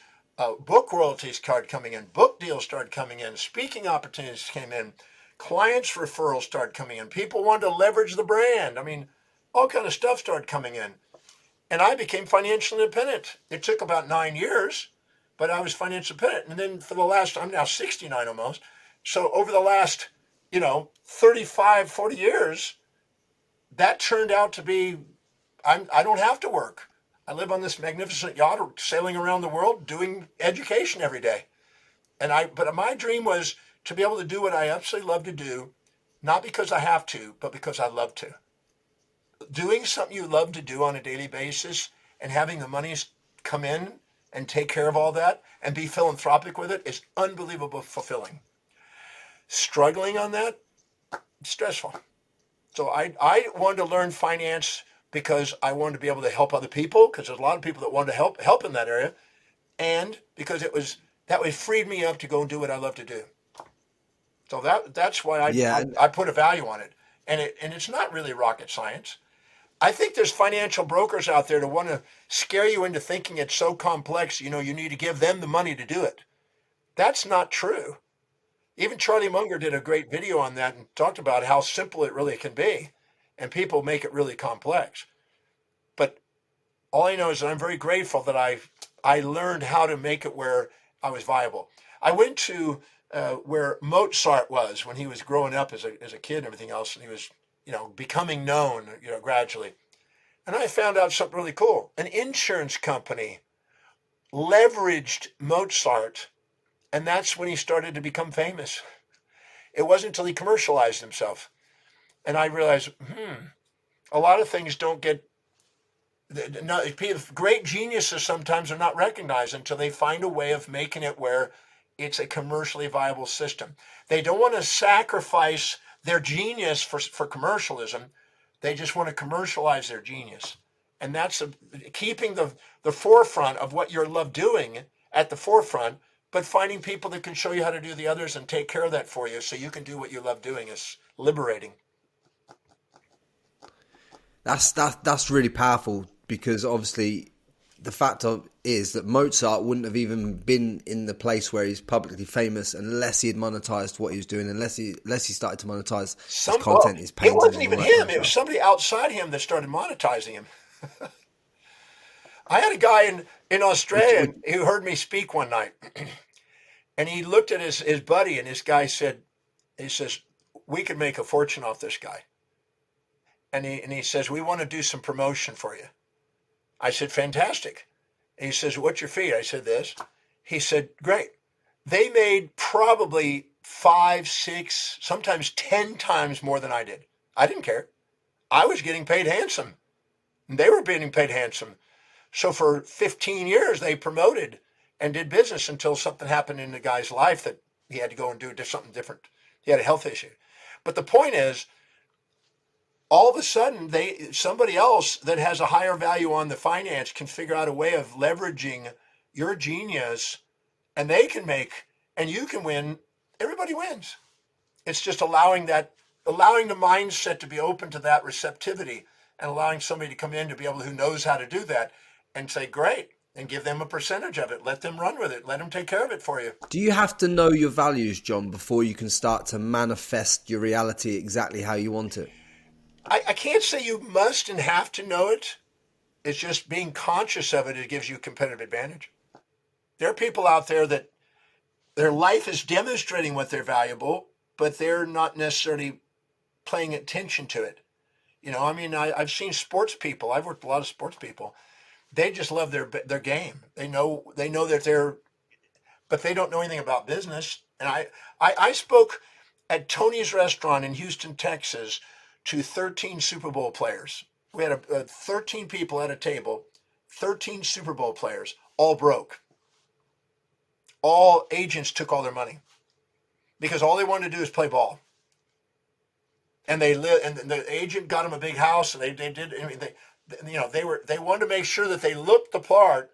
[SPEAKER 1] Book royalties started coming in. Book deals started coming in. Speaking opportunities came in. Clients referrals started coming in. People wanted to leverage the brand. I mean, all kind of stuff started coming in. And I became financially independent. It took about 9 years, but I was financially independent. And then for the last, I'm now 69 almost. So over the last, 35, 40 years, that turned out to be, I don't have to work. I live on this magnificent yacht sailing around the world doing education every day. But my dream was to be able to do what I absolutely love to do, not because I have to, but because I love to. Doing something you love to do on a daily basis and having the money come in and take care of all that and be philanthropic with it is unbelievably fulfilling. Struggling on that, stressful. So I wanted to learn finance because I wanted to be able to help other people, because there's a lot of people that wanted to help in that area, and because that way freed me up to go and do what I love to do. So that's why I put a value on it. And it's not really rocket science. I think there's financial brokers out there that want to scare you into thinking it's so complex, you need to give them the money to do it. That's not true. Even Charlie Munger did a great video on that and talked about how simple it really can be, and people make it really complex. But all I know is that I'm very grateful that I learned how to make it where I was viable. I went to where Mozart was when he was growing up as a kid and everything else, and he was becoming known gradually. And I found out something really cool. An insurance company leveraged Mozart, and that's when he started to become famous. It wasn't until he commercialized himself. And I realized, a lot of things don't get, great geniuses sometimes are not recognized until they find a way of making it where it's a commercially viable system. They don't want to sacrifice their genius for commercialism. They just want to commercialize their genius. And that's keeping the forefront of what you love doing at the forefront, but finding people that can show you how to do the others and take care of that for you so you can do what you love doing is liberating.
[SPEAKER 2] That's really powerful, because obviously the fact is that Mozart wouldn't have even been in the place where he's publicly famous unless he had monetized what he was doing, unless he started to monetize his content, his paintings.
[SPEAKER 1] It wasn't even him. It was somebody outside him that started monetizing him. I had a guy in Australia who heard me speak one night, and he looked at his buddy, and this guy says, we could make a fortune off this guy. And he says, we want to do some promotion for you. I said, fantastic. And he says, what's your fee? I said, this. He said, great. They made probably 5, 6, sometimes 10 times more than I did. I didn't care. I was getting paid handsome. And they were being paid handsome. So for 15 years, they promoted and did business until something happened in the guy's life that he had to go and do something different. He had a health issue. But the point is, all of a sudden, somebody else that has a higher value on the finance can figure out a way of leveraging your genius, and they can make, and you can win. Everybody wins. It's just allowing the mindset to be open to that receptivity, and allowing somebody to come in to be able who knows how to do that and say, great, and give them a percentage of it. Let them run with it. Let them take care of it for you.
[SPEAKER 2] Do you have to know your values, John, before you can start to manifest your reality exactly how you want it?
[SPEAKER 1] I can't say you must and have to know it. It's just being conscious of it. It gives you competitive advantage. There are people out there that their life is demonstrating what they're valuable, but they're not necessarily paying attention to it. I've seen sports people. I've worked with a lot of sports people. They just love their game. They know that but they don't know anything about business. And I spoke at Tony's restaurant in Houston, Texas, to 13 Super Bowl players. We had 13 people at a table, 13 Super Bowl players, all broke. All agents took all their money because all they wanted to do is play ball. And and the agent got them a big house, and they did anything. they wanted to make sure that they looked the part,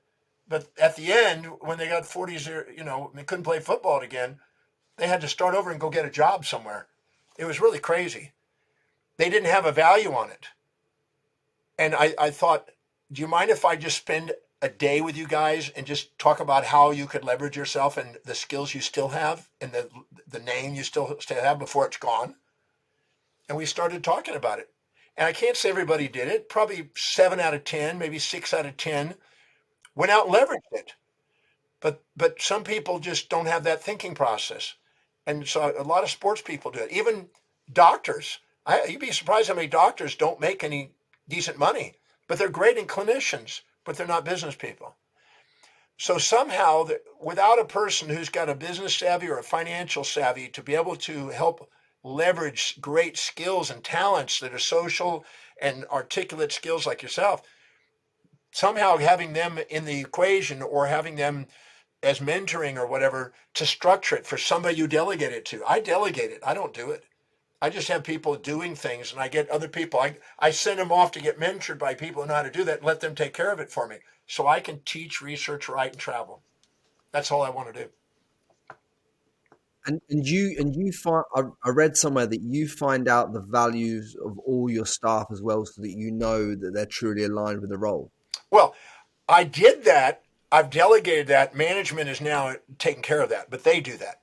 [SPEAKER 1] but at the end, when they got 40s, they couldn't play football again. They had to start over and go get a job somewhere. It was really crazy. They didn't have a value on it. And I thought, do you mind if I just spend a day with you guys and just talk about how you could leverage yourself and the skills you still have and the name you still have before it's gone? And we started talking about it. And I can't say everybody did it. Probably 7 out of 10, maybe 6 out of 10 went out and leveraged it. But some people just don't have that thinking process. And so a lot of sports people do it. Even doctors. You'd be surprised how many doctors don't make any decent money, but they're great in clinicians, but they're not business people. So somehow, without a person who's got a business savvy or a financial savvy to be able to help leverage great skills and talents that are social and articulate skills like yourself, somehow having them in the equation or having them as mentoring or whatever to structure it for somebody you delegate it to. I delegate it. I don't do it. I just have people doing things, and I get other people. I send them off to get mentored by people who know how to do that and let them take care of it for me so I can teach, research, write, and travel. That's all I want to do.
[SPEAKER 2] And you find, I read somewhere that you find out the values of all your staff as well, so that you know that they're truly aligned with the role.
[SPEAKER 1] Well, I did that. I've delegated that. Management is now taking care of that, but they do that.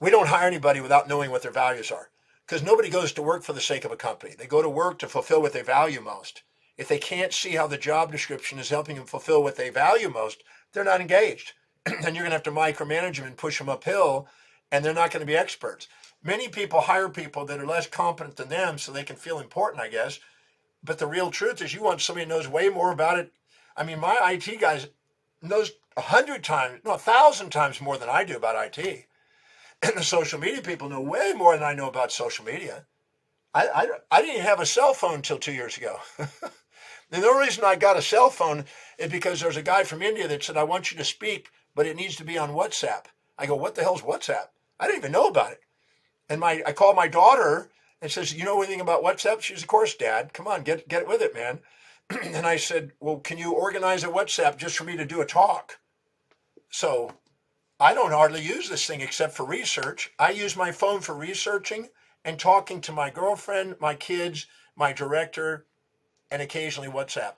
[SPEAKER 1] We don't hire anybody without knowing what their values are, because nobody goes to work for the sake of a company. They go to work to fulfill what they value most. If they can't see how the job description is helping them fulfill what they value most, they're not engaged. And you're going to have to micromanage them and push them uphill, and they're not going to be experts. Many people hire people that are less competent than them so they can feel important, I guess. But the real truth is you want somebody who knows way more about it. I mean, my IT guy knows 100 times, no, 1,000 times more than I do about IT. And the social media people know way more than I know about social media. I didn't even have a cell phone until 2 years ago. And the only reason I got a cell phone is because there's a guy from India that said, I want you to speak, but it needs to be on WhatsApp. I go, what the hell's WhatsApp? I didn't even know about it. And I called my daughter and says, you know anything about WhatsApp? She's, of course, Dad. Come on, get it with it, man. And I said, well, can you organize a WhatsApp just for me to do a talk? So I don't hardly use this thing except for research. I use my phone for researching and talking to my girlfriend, my kids, my director, and occasionally WhatsApp.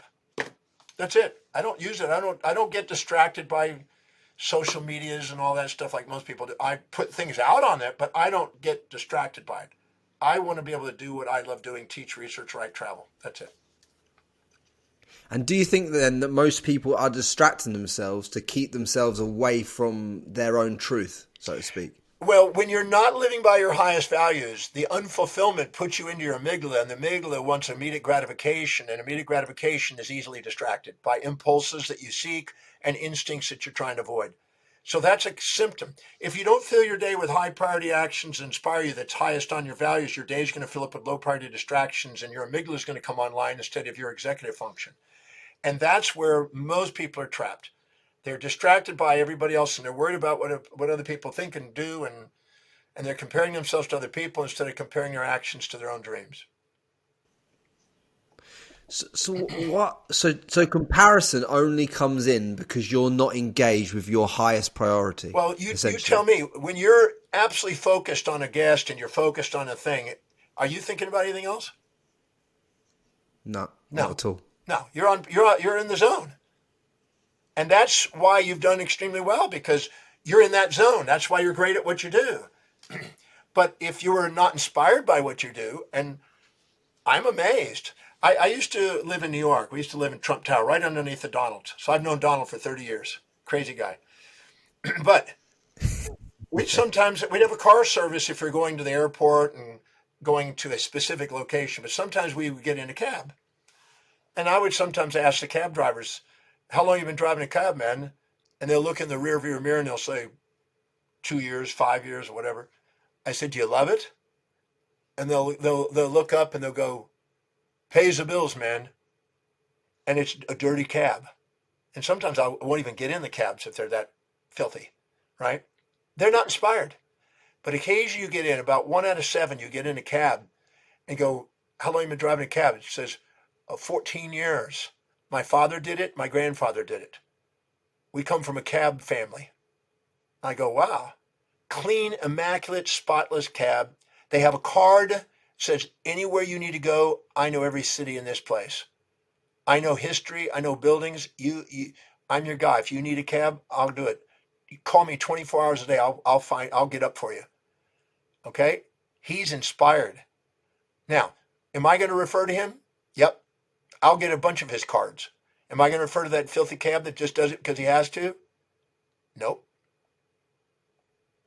[SPEAKER 1] That's it. I don't use it. I don't get distracted by social medias and all that stuff like most people do. I put things out on it, but I don't get distracted by it. I want to be able to do what I love doing, teach, research, write, travel. That's it.
[SPEAKER 2] And do you think then that most people are distracting themselves to keep themselves away from their own truth, so to speak?
[SPEAKER 1] Well, when you're not living by your highest values, the unfulfillment puts you into your amygdala, and the amygdala wants immediate gratification, and immediate gratification is easily distracted by impulses that you seek and instincts that you're trying to avoid. So that's a symptom. If you don't fill your day with high priority actions that inspire you, that's highest on your values, your day is going to fill up with low priority distractions, and your amygdala is going to come online instead of your executive function. And that's where most people are trapped. They're distracted by everybody else, and they're worried about what other people think and do, and they're comparing themselves to other people instead of comparing their actions to their own dreams.
[SPEAKER 2] So comparison only comes in because you're not engaged with your highest priority.
[SPEAKER 1] Well, you tell me, when you're absolutely focused on a guest and you're focused on a thing, are you thinking about anything else?
[SPEAKER 2] No, not at all.
[SPEAKER 1] No, you're in the zone. And that's why you've done extremely well, because you're in that zone. That's why you're great at what you do. But if you are not inspired by what you do, and I'm amazed. I used to live in New York. We used to live in Trump Tower, right underneath the Donald. So I've known Donald for 30 years. Crazy guy. But we'd have a car service if you're going to the airport and going to a specific location. But sometimes we would get in a cab. And I would sometimes ask the cab drivers, how long have you been driving a cab, man? And they'll look in the rear view mirror and they'll say 2 years, 5 years, or whatever. I said, do you love it? And they'll look up and they'll go, pays the bills, man. And it's a dirty cab. And sometimes I won't even get in the cabs if they're that filthy, right? They're not inspired. But occasionally you get in, about 1 out of 7, you get in a cab and go, how long have you been driving a cab? It says, 14 years. My father did it. My grandfather did it. We come from a cab family. I go, wow. Clean, immaculate, spotless cab. They have a card that says, anywhere you need to go, I know every city in this place. I know history. I know buildings. I'm your guy. If you need a cab, I'll do it. You call me 24 hours a day. I'll get up for you. Okay? He's inspired. Now, am I going to refer to him? Yep. I'll get a bunch of his cards. Am I going to refer to that filthy cab that just does it because he has to? Nope.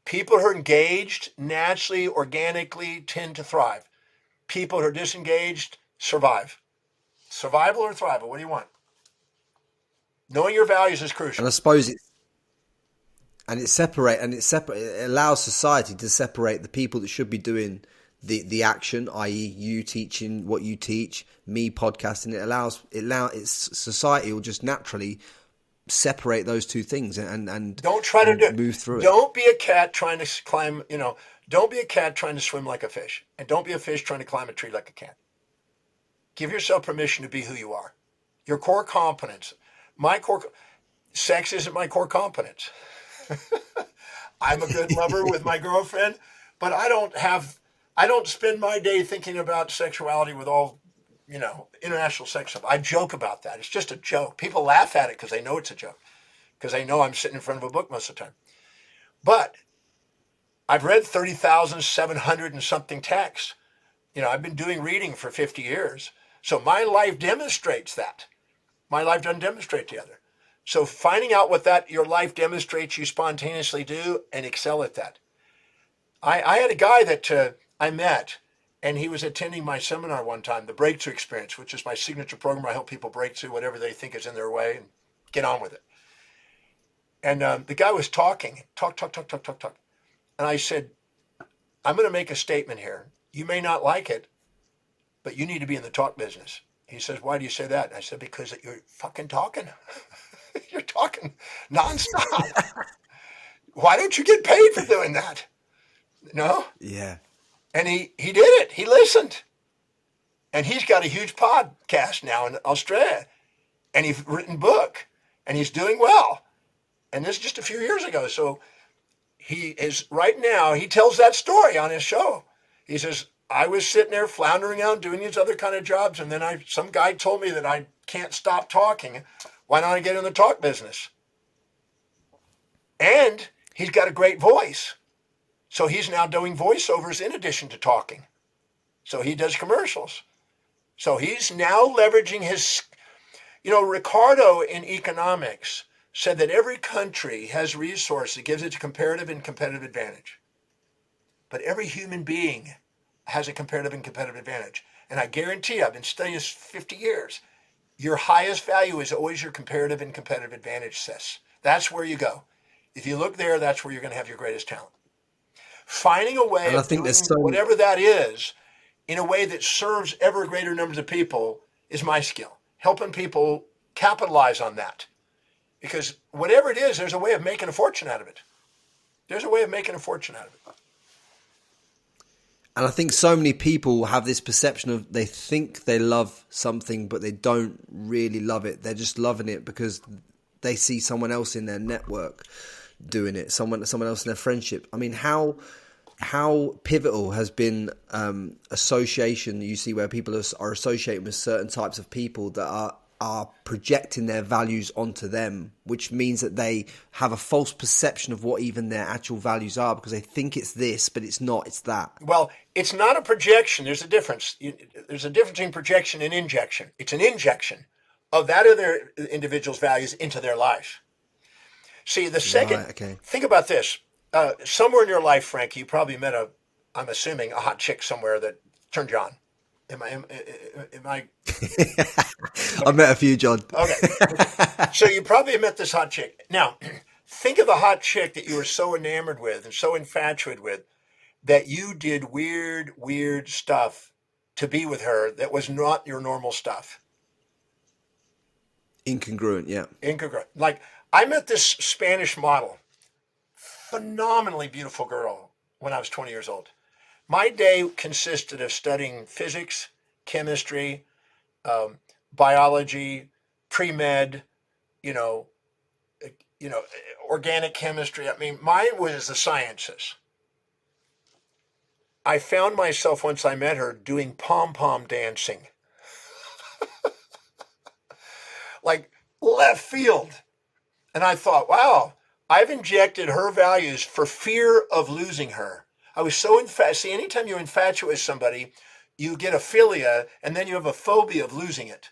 [SPEAKER 1] People who are engaged naturally, organically tend to thrive. People who are disengaged survive. Survival or thrival? What do you want? Knowing your values is crucial.
[SPEAKER 2] And I suppose it allows society to separate the people that should be doing the action, i.e. you teaching what you teach, me podcasting. Society will just naturally separate those two things and
[SPEAKER 1] don't try to
[SPEAKER 2] move through it.
[SPEAKER 1] Don't be a cat trying to climb, don't be a cat trying to swim like a fish, and don't be a fish trying to climb a tree like a cat. Give yourself permission to be who you are. Your core competence. Sex isn't my core competence. I'm a good lover with my girlfriend, but I don't spend my day thinking about sexuality with all, international sex stuff. I joke about that. It's just a joke. People laugh at it because they know it's a joke, because they know I'm sitting in front of a book most of the time. But I've read 30,700 and something texts. I've been doing reading for 50 years. So my life demonstrates that. My life doesn't demonstrate the other. So finding out what your life demonstrates you spontaneously do and excel at that. I had a guy that I met, and he was attending my seminar one time, the Breakthrough Experience, which is my signature program where I help people break through whatever they think is in their way and get on with it. And the guy was talking. And I said, I'm going to make a statement here. You may not like it, but you need to be in the talk business. He says, why do you say that? And I said, because you're fucking talking. You're talking nonstop. Why don't you get paid for doing that? No?
[SPEAKER 2] Yeah.
[SPEAKER 1] And he did it. He listened. And he's got a huge podcast now in Australia. And he's written a book. And he's doing well. And this is just a few years ago. So he is right now, he tells that story on his show. He says, I was sitting there floundering around doing these other kind of jobs. And then some guy told me that I can't stop talking. Why don't I get in the talk business? And he's got a great voice. So he's now doing voiceovers in addition to talking. So he does commercials. So he's now leveraging his, Ricardo in economics said that every country has resources that gives it a comparative and competitive advantage. But every human being has a comparative and competitive advantage. And I guarantee I've been studying this 50 years. Your highest value is always your comparative and competitive advantage, sis. That's where you go. If you look there, that's where you're going to have your greatest talent. Finding a way of doing whatever that is in a way that serves ever greater numbers of people is my skill. Helping people capitalize on that. Because whatever it is, there's a way of making a fortune out of it. There's a way of making a fortune out of it.
[SPEAKER 2] And I think so many people have this perception of they think they love something, but they don't really love it. They're just loving it because they see someone else in their network doing it, someone else in their friendship. I mean, how pivotal has been association you see where people are associating with certain types of people that are projecting their values onto them, which means that they have a false perception of what even their actual values are because they think it's this, but it's not, it's that.
[SPEAKER 1] Well, it's not a projection. There's a difference. There's a difference between projection and injection. It's an injection of that other individual's values into their life. See, the second,
[SPEAKER 2] Right, okay.
[SPEAKER 1] Think about this. Somewhere in your life, Frankie, you probably met I'm assuming, a hot chick somewhere that turned you on. Am I?
[SPEAKER 2] I've met a few, John.
[SPEAKER 1] Okay. So you probably met this hot chick. Now, think of the hot chick that you were so enamored with and so infatuated with that you did weird stuff to be with her that was not your normal stuff.
[SPEAKER 2] Incongruent, yeah.
[SPEAKER 1] Incongruent. Like, I met this Spanish model, phenomenally beautiful girl when I was 20 years old. My day consisted of studying physics, chemistry, biology, pre-med, you know, you know, organic chemistry. I mean, mine was the sciences. I found myself once I met her doing pom-pom dancing, like left field. And I thought, wow, I've injected her values for fear of losing her. I was so see, anytime you infatuate with somebody, you get a philia and then you have a phobia of losing it.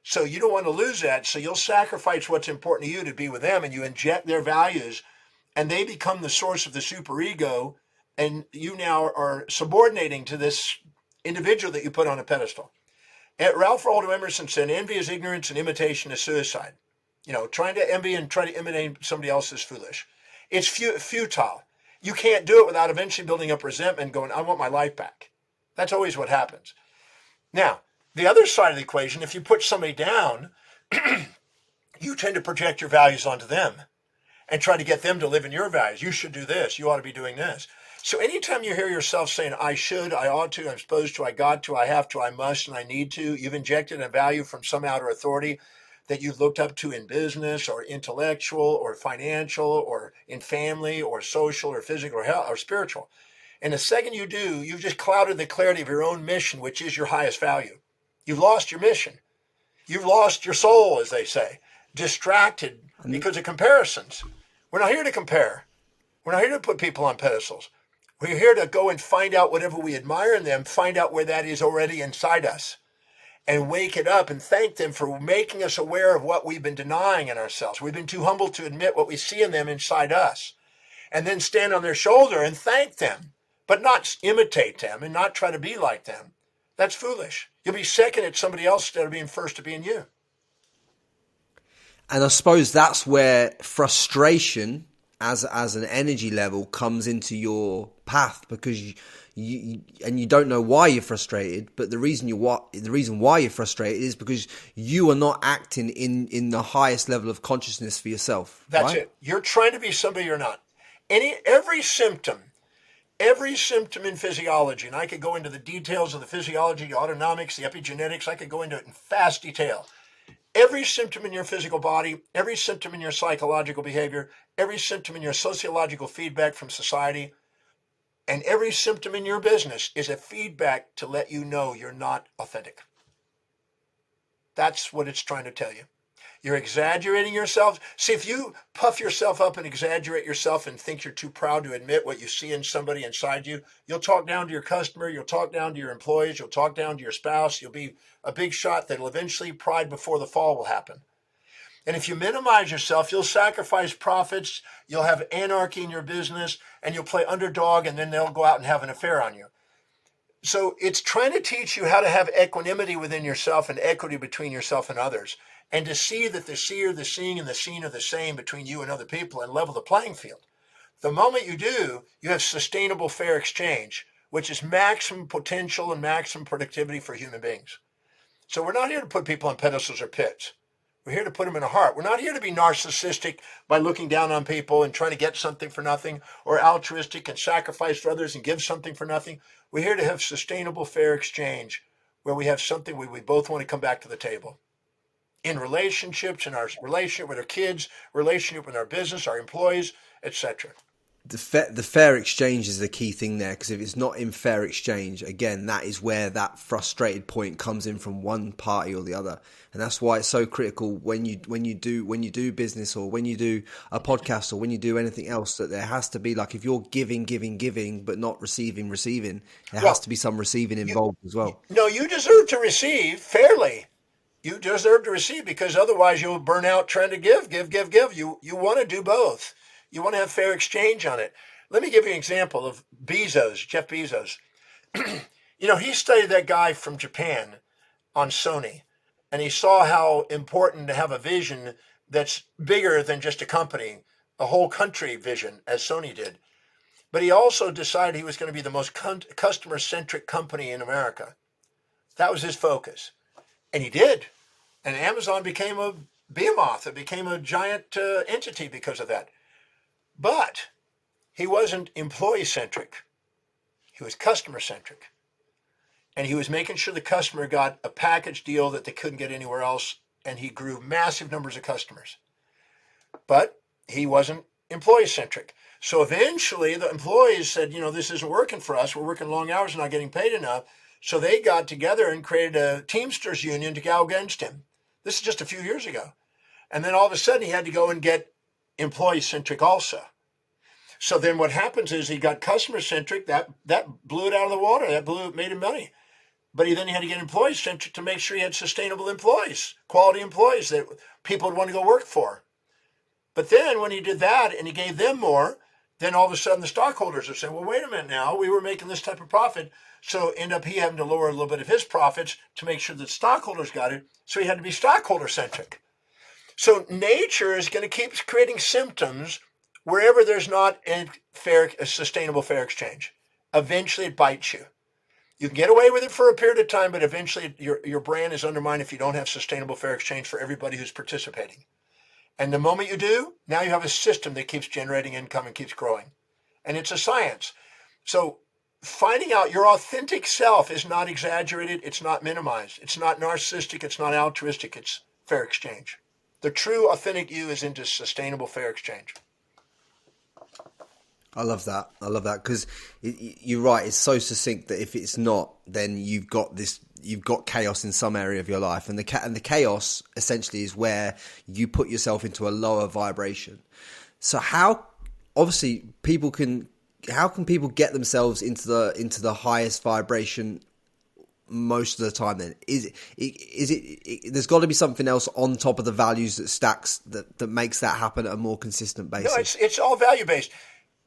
[SPEAKER 1] So you don't want to lose that. So you'll sacrifice what's important to you to be with them, and you inject their values, and they become the source of the superego. And you now are subordinating to this individual that you put on a pedestal. And Ralph Waldo Emerson said, envy is ignorance and imitation is suicide. You know, trying to envy and try to imitate somebody else is foolish. It's futile. You can't do it without eventually building up resentment and going, I want my life back. That's always what happens. Now, the other side of the equation, if you put somebody down, you tend to project your values onto them and try to get them to live in your values. You should do this. You ought to be doing this. So anytime you hear yourself saying, I should, I ought to, I'm supposed to, I got to, I have to, I must, and I need to, you've injected a value from some outer authority that you've looked up to in business or intellectual or financial or in family or social or physical or health or spiritual. And the second you do, you've just clouded the clarity of your own mission, which is your highest value. You've lost your mission. You've lost your soul, as they say, distracted because of comparisons. We're not here to compare. We're not here to put people on pedestals. We're here to go and find out whatever we admire in them, find out where that is already inside us, and wake it up and thank them for making us aware of what we've been denying in ourselves. We've been too humble to admit what we see in them inside us, and then stand on their shoulder and thank them, but not imitate them and not try to be like them. That's foolish. You'll be second at somebody else instead of being first to being you.
[SPEAKER 2] And I suppose that's where frustration as an energy level comes into your path, because you don't know why you're frustrated, but the reason why you're frustrated is because you are not acting in the highest level of consciousness for yourself.
[SPEAKER 1] That's
[SPEAKER 2] right?
[SPEAKER 1] it. You're trying to be somebody you're not. Every symptom in physiology, and I could go into the details of the physiology, the autonomics, the epigenetics, I could go into it in fast detail. Every symptom in your physical body, every symptom in your psychological behavior, every symptom in your sociological feedback from society, and every symptom in your business is a feedback to let you know you're not authentic. That's what it's trying to tell you. You're exaggerating yourself. See, if you puff yourself up and exaggerate yourself and think you're too proud to admit what you see in somebody inside you, you'll talk down to your customer, you'll talk down to your employees, you'll talk down to your spouse, you'll be a big shot that'll eventually, pride before the fall will happen. And if you minimize yourself, you'll sacrifice profits, you'll have anarchy in your business, and you'll play underdog, and then they'll go out and have an affair on you. So it's trying to teach you how to have equanimity within yourself and equity between yourself and others, and to see that the seer, the seeing, and the seen are the same between you and other people, and level the playing field. The moment you do, you have sustainable fair exchange, which is maximum potential and maximum productivity for human beings. So we're not here to put people on pedestals or pits. We're here to put them in a heart. We're not here to be narcissistic by looking down on people and trying to get something for nothing, or altruistic and sacrifice for others and give something for nothing. We're here to have sustainable fair exchange where we have something we both want to come back to the table. In relationships, in our relationship with our kids, relationship with our business, our employees, etc.
[SPEAKER 2] The fair exchange is the key thing there, because if it's not in fair exchange, again, that is where that frustrated point comes in from one party or the other, and that's why it's so critical when you do business, or when you do a podcast, or when you do anything else, that there has to be, like, if you're giving but not receiving, there has to be some receiving involved as well.
[SPEAKER 1] No, you deserve to receive fairly. You deserve to receive, because otherwise you'll burn out trying to give. You want to do both. You want to have fair exchange on it. Let me give you an example of Jeff Bezos. He studied that guy from Japan on Sony, and he saw how important to have a vision that's bigger than just a company, a whole country vision, as Sony did. But he also decided he was going to be the most customer-centric company in America. That was his focus. And he did. And Amazon became a behemoth. It became a giant entity because of that. But he wasn't employee-centric. He was customer-centric. and he was making sure the customer got a package deal that they couldn't get anywhere else, and he grew massive numbers of customers. But he wasn't employee-centric. So eventually the employees said, this isn't working for us. We're working long hours and not getting paid enough. So they got together and created a Teamsters union to go against him. This is just a few years ago. And then all of a sudden he had to go and get employee-centric also. So then what happens is he got customer-centric. That blew it out of the water. Made him money. But he had to get employee-centric to make sure he had sustainable employees, quality employees that people would want to go work for. But then when he did that and he gave them more, then all of a sudden the stockholders are saying, well, wait a minute now, we were making this type of profit. So end up he having to lower a little bit of his profits to make sure that stockholders got it. So he had to be stockholder centric. So nature is going to keep creating symptoms wherever there's not a sustainable fair exchange. Eventually it bites you. You can get away with it for a period of time, but eventually your brand is undermined if you don't have sustainable fair exchange for everybody who's participating. And the moment you do, now you have a system that keeps generating income and keeps growing. And it's a science. So finding out your authentic self is not exaggerated. It's not minimized. It's not narcissistic. It's not altruistic. It's fair exchange. The true authentic you is into sustainable fair exchange.
[SPEAKER 2] I love that because you're right. It's so succinct that if it's not, then you've got chaos in some area of your life, and the chaos essentially is where you put yourself into a lower vibration. So how can people get themselves into the highest vibration most of the time? Then is it there's got to be something else on top of the values that stacks that makes that happen at a more consistent basis.
[SPEAKER 1] No, it's all value based.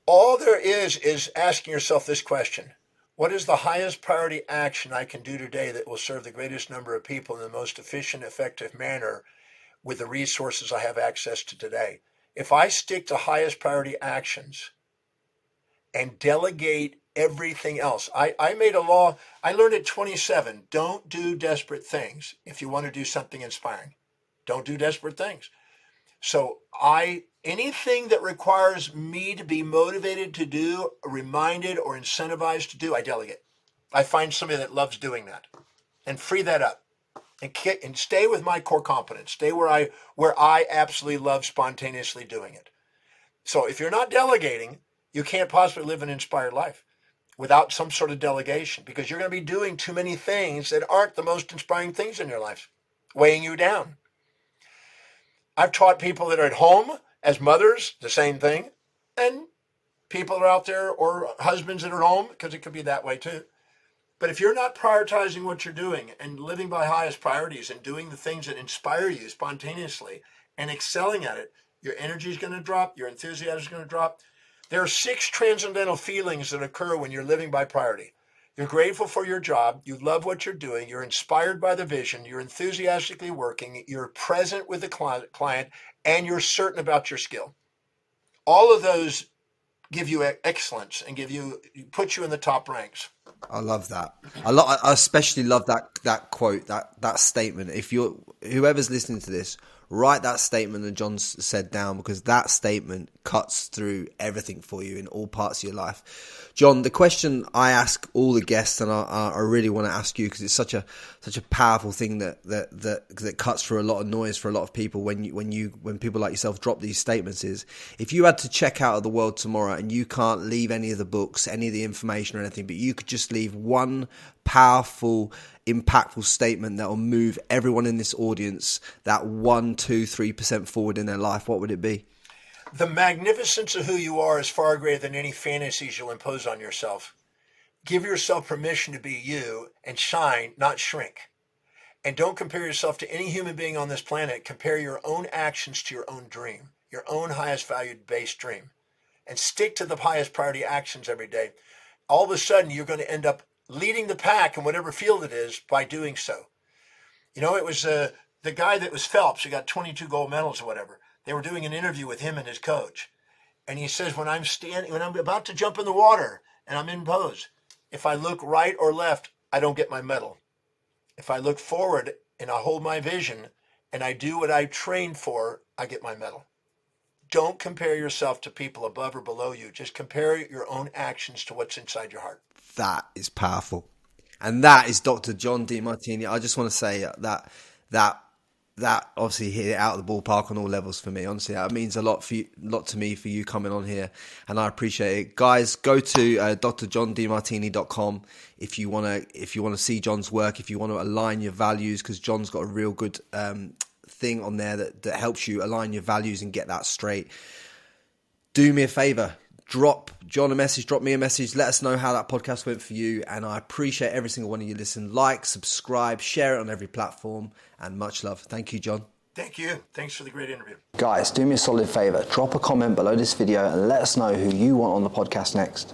[SPEAKER 1] All there is asking yourself this question: what is the highest priority action I can do today that will serve the greatest number of people in the most efficient, effective manner with the resources I have access to today? If I stick to highest priority actions and delegate everything else, I made a law. I learned at 27, don't do desperate things. If you want to do something inspiring, don't do desperate things. So anything that requires me to be motivated to do, reminded or incentivized to do, I delegate. I find somebody that loves doing that and free that up and stay with my core competence. Stay where I absolutely love spontaneously doing it. So if you're not delegating, you can't possibly live an inspired life without some sort of delegation, because you're going to be doing too many things that aren't the most inspiring things in your life, weighing you down. I've taught people that are at home as mothers the same thing, and people that are out there or husbands that are at home, because it could be that way too. But if you're not prioritizing what you're doing and living by highest priorities and doing the things that inspire you spontaneously and excelling at it, your energy is going to drop, your enthusiasm is going to drop. There are 6 transcendental feelings that occur when you're living by priority. You're grateful for your job. You love what you're doing. You're inspired by the vision. You're enthusiastically working. You're present with the client, and you're certain about your skill. All of those give you excellence and put you in the top ranks.
[SPEAKER 2] I love that. I especially love that quote, that statement. If whoever's listening to this, write that statement that John said down, because that statement cuts through everything for you in all parts of your life. John, the question I ask all the guests, and I really want to ask you, because it's such a powerful thing that cuts through a lot of noise for a lot of people when people like yourself drop these statements, is if you had to check out of the world tomorrow and you can't leave any of the books, any of the information or anything, but you could just leave one powerful, impactful statement that will move everyone in this audience that 1, 2, 3% forward in their life, what would it be?
[SPEAKER 1] The magnificence of who you are is far greater than any fantasies you'll impose on yourself. Give yourself permission to be you and shine, not shrink. And don't compare yourself to any human being on this planet. Compare your own actions to your own dream, your own highest valued base dream, and stick to the highest priority actions every day. All of a sudden, you're going to end up leading the pack in whatever field it is by doing so. It was the guy that was Phelps, who got 22 gold medals or whatever. They were doing an interview with him and his coach. And he says, when I'm about to jump in the water and I'm in pose, if I look right or left, I don't get my medal. If I look forward and I hold my vision and I do what I trained for, I get my medal. Don't compare yourself to people above or below you. Just compare your own actions to what's inside your heart.
[SPEAKER 2] That is powerful. And that is Dr. John Demartini. I just want to say that obviously hit it out of the ballpark on all levels for me. Honestly, that means a lot to me for you coming on here, and I appreciate it. Guys, go to drjohndemartini.com if you want to see John's work, if you want to align your values, because John's got a real good thing on there that helps you align your values and get that straight. Do me a favor. Drop John a message, drop me a message. Let us know how that podcast went for you. And I appreciate every single one of you listen. Like, subscribe, share it on every platform. And much love. Thank you, John.
[SPEAKER 1] Thank you. Thanks for the great interview.
[SPEAKER 3] Guys, do me a solid favor. Drop a comment below this video and let us know who you want on the podcast next.